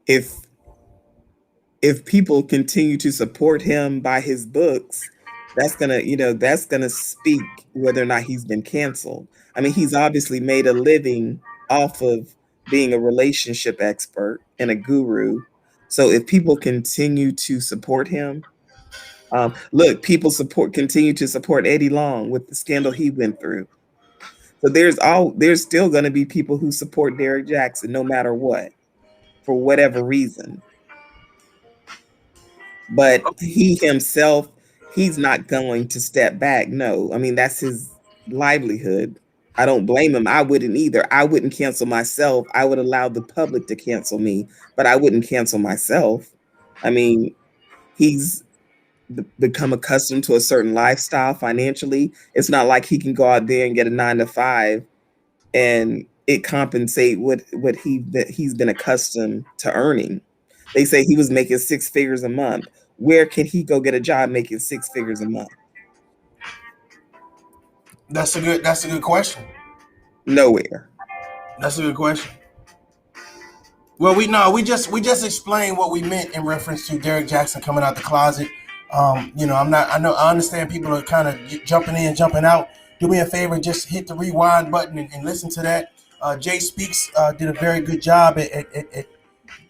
If people continue to support him by his books, that's gonna speak whether or not he's been canceled. I mean, he's obviously made a living off of being a relationship expert and a guru. So if people continue to support him, look, people continue to support Eddie Long with the scandal he went through. So there's still going to be people who support Derrick Jaxn no matter what, for whatever reason. But he himself, he's not going to step back. No, I mean, that's his livelihood. I don't blame him. I wouldn't either. I wouldn't cancel myself. I would allow the public to cancel me, but I wouldn't cancel myself. I mean, he's become accustomed to a certain lifestyle financially. It's not like he can go out there and get a 9 to 5 and it compensate what he's been accustomed to earning. They say he was making 6 figures a month. Where can he go get a job making 6 figures a month? That's a good question. Nowhere. That's a good question. Well, we just explained what we meant in reference to Derrick Jaxn coming out the closet. I understand people are kind of jumping in, jumping out. Do me a favor, just hit the rewind button and listen to that. Jay Speaks did a very good job at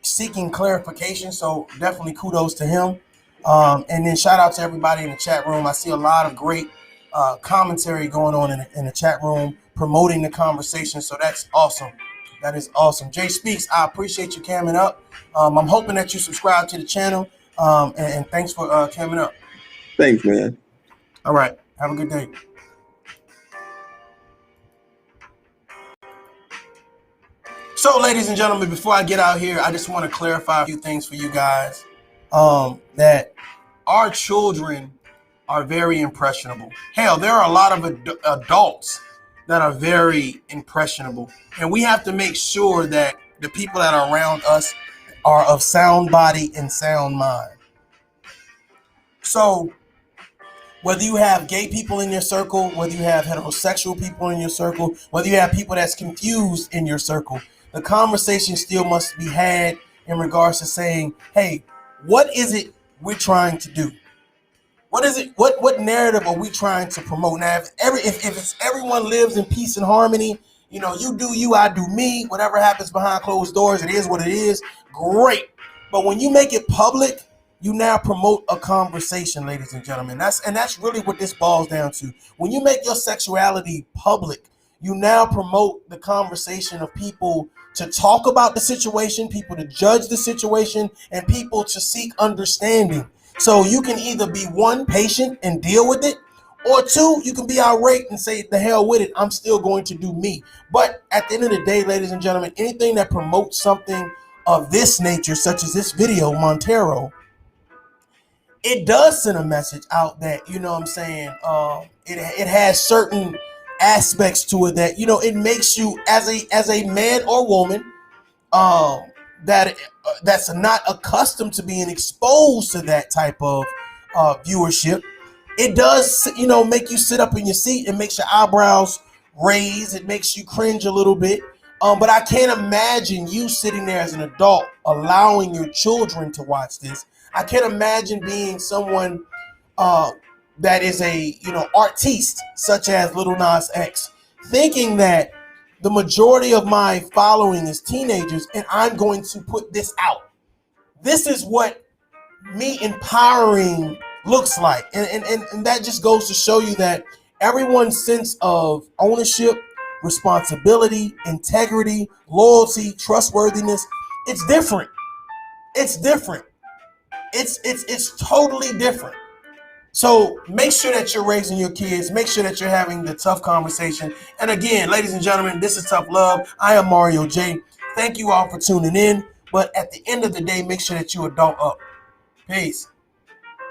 seeking clarification, so definitely kudos to him. And then shout out to everybody in the chat room. I see a lot of great commentary going on in the chat room, promoting the conversation. So that's awesome. That is awesome. Jay Speaks, I appreciate you coming up. I'm hoping that you subscribe to the channel. And thanks for coming up. Thanks, man. All right. Have a good day. So So, ladies and gentlemen, before I get out here, I just want to clarify a few things for you guys. That our children are very impressionable. Hell, there are a lot of adults that are very impressionable. And we have to make sure that the people that are around us are of sound body and sound mind. So, whether you have gay people in your circle, whether you have heterosexual people in your circle, whether you have people that's confused in your circle, the conversation still must be had in regards to saying, hey, what is it we're trying to do? What is it? What narrative are we trying to promote? Now, if it's everyone lives in peace and harmony, you do you, I do me. Whatever happens behind closed doors, it is what it is. Great. But when you make it public, you now promote a conversation, ladies and gentlemen. That's really what this boils down to. When you make your sexuality public, you now promote the conversation of people to talk about the situation, people to judge the situation, and people to seek understanding. So you can either be one, patient and deal with it, or two, you can be irate and say, the hell with it, I'm still going to do me. But at the end of the day, ladies and gentlemen, anything that promotes something of this nature, such as this video, Montero, it does send a message out that, you know what I'm saying, it has certain aspects to it that, it makes you as a man or woman um, that's not accustomed to being exposed to that type of viewership. It does, make you sit up in your seat. It makes your eyebrows raise. It makes you cringe a little bit. But I can't imagine you sitting there as an adult allowing your children to watch this. I can't imagine being someone that is a artiste such as Lil Nas X, thinking that the majority of my following is teenagers and I'm going to put this out. This is what me empowering looks like. And that just goes to show you that everyone's sense of ownership, responsibility, integrity, loyalty, trustworthiness, it's different. It's different. It's totally different. So make sure that you're raising your kids. Make sure that you're having the tough conversation. And again, ladies and gentlemen, this is Tough Love. I am Mario J. Thank you all for tuning in. But at the end of the day, make sure that you adult up. Peace.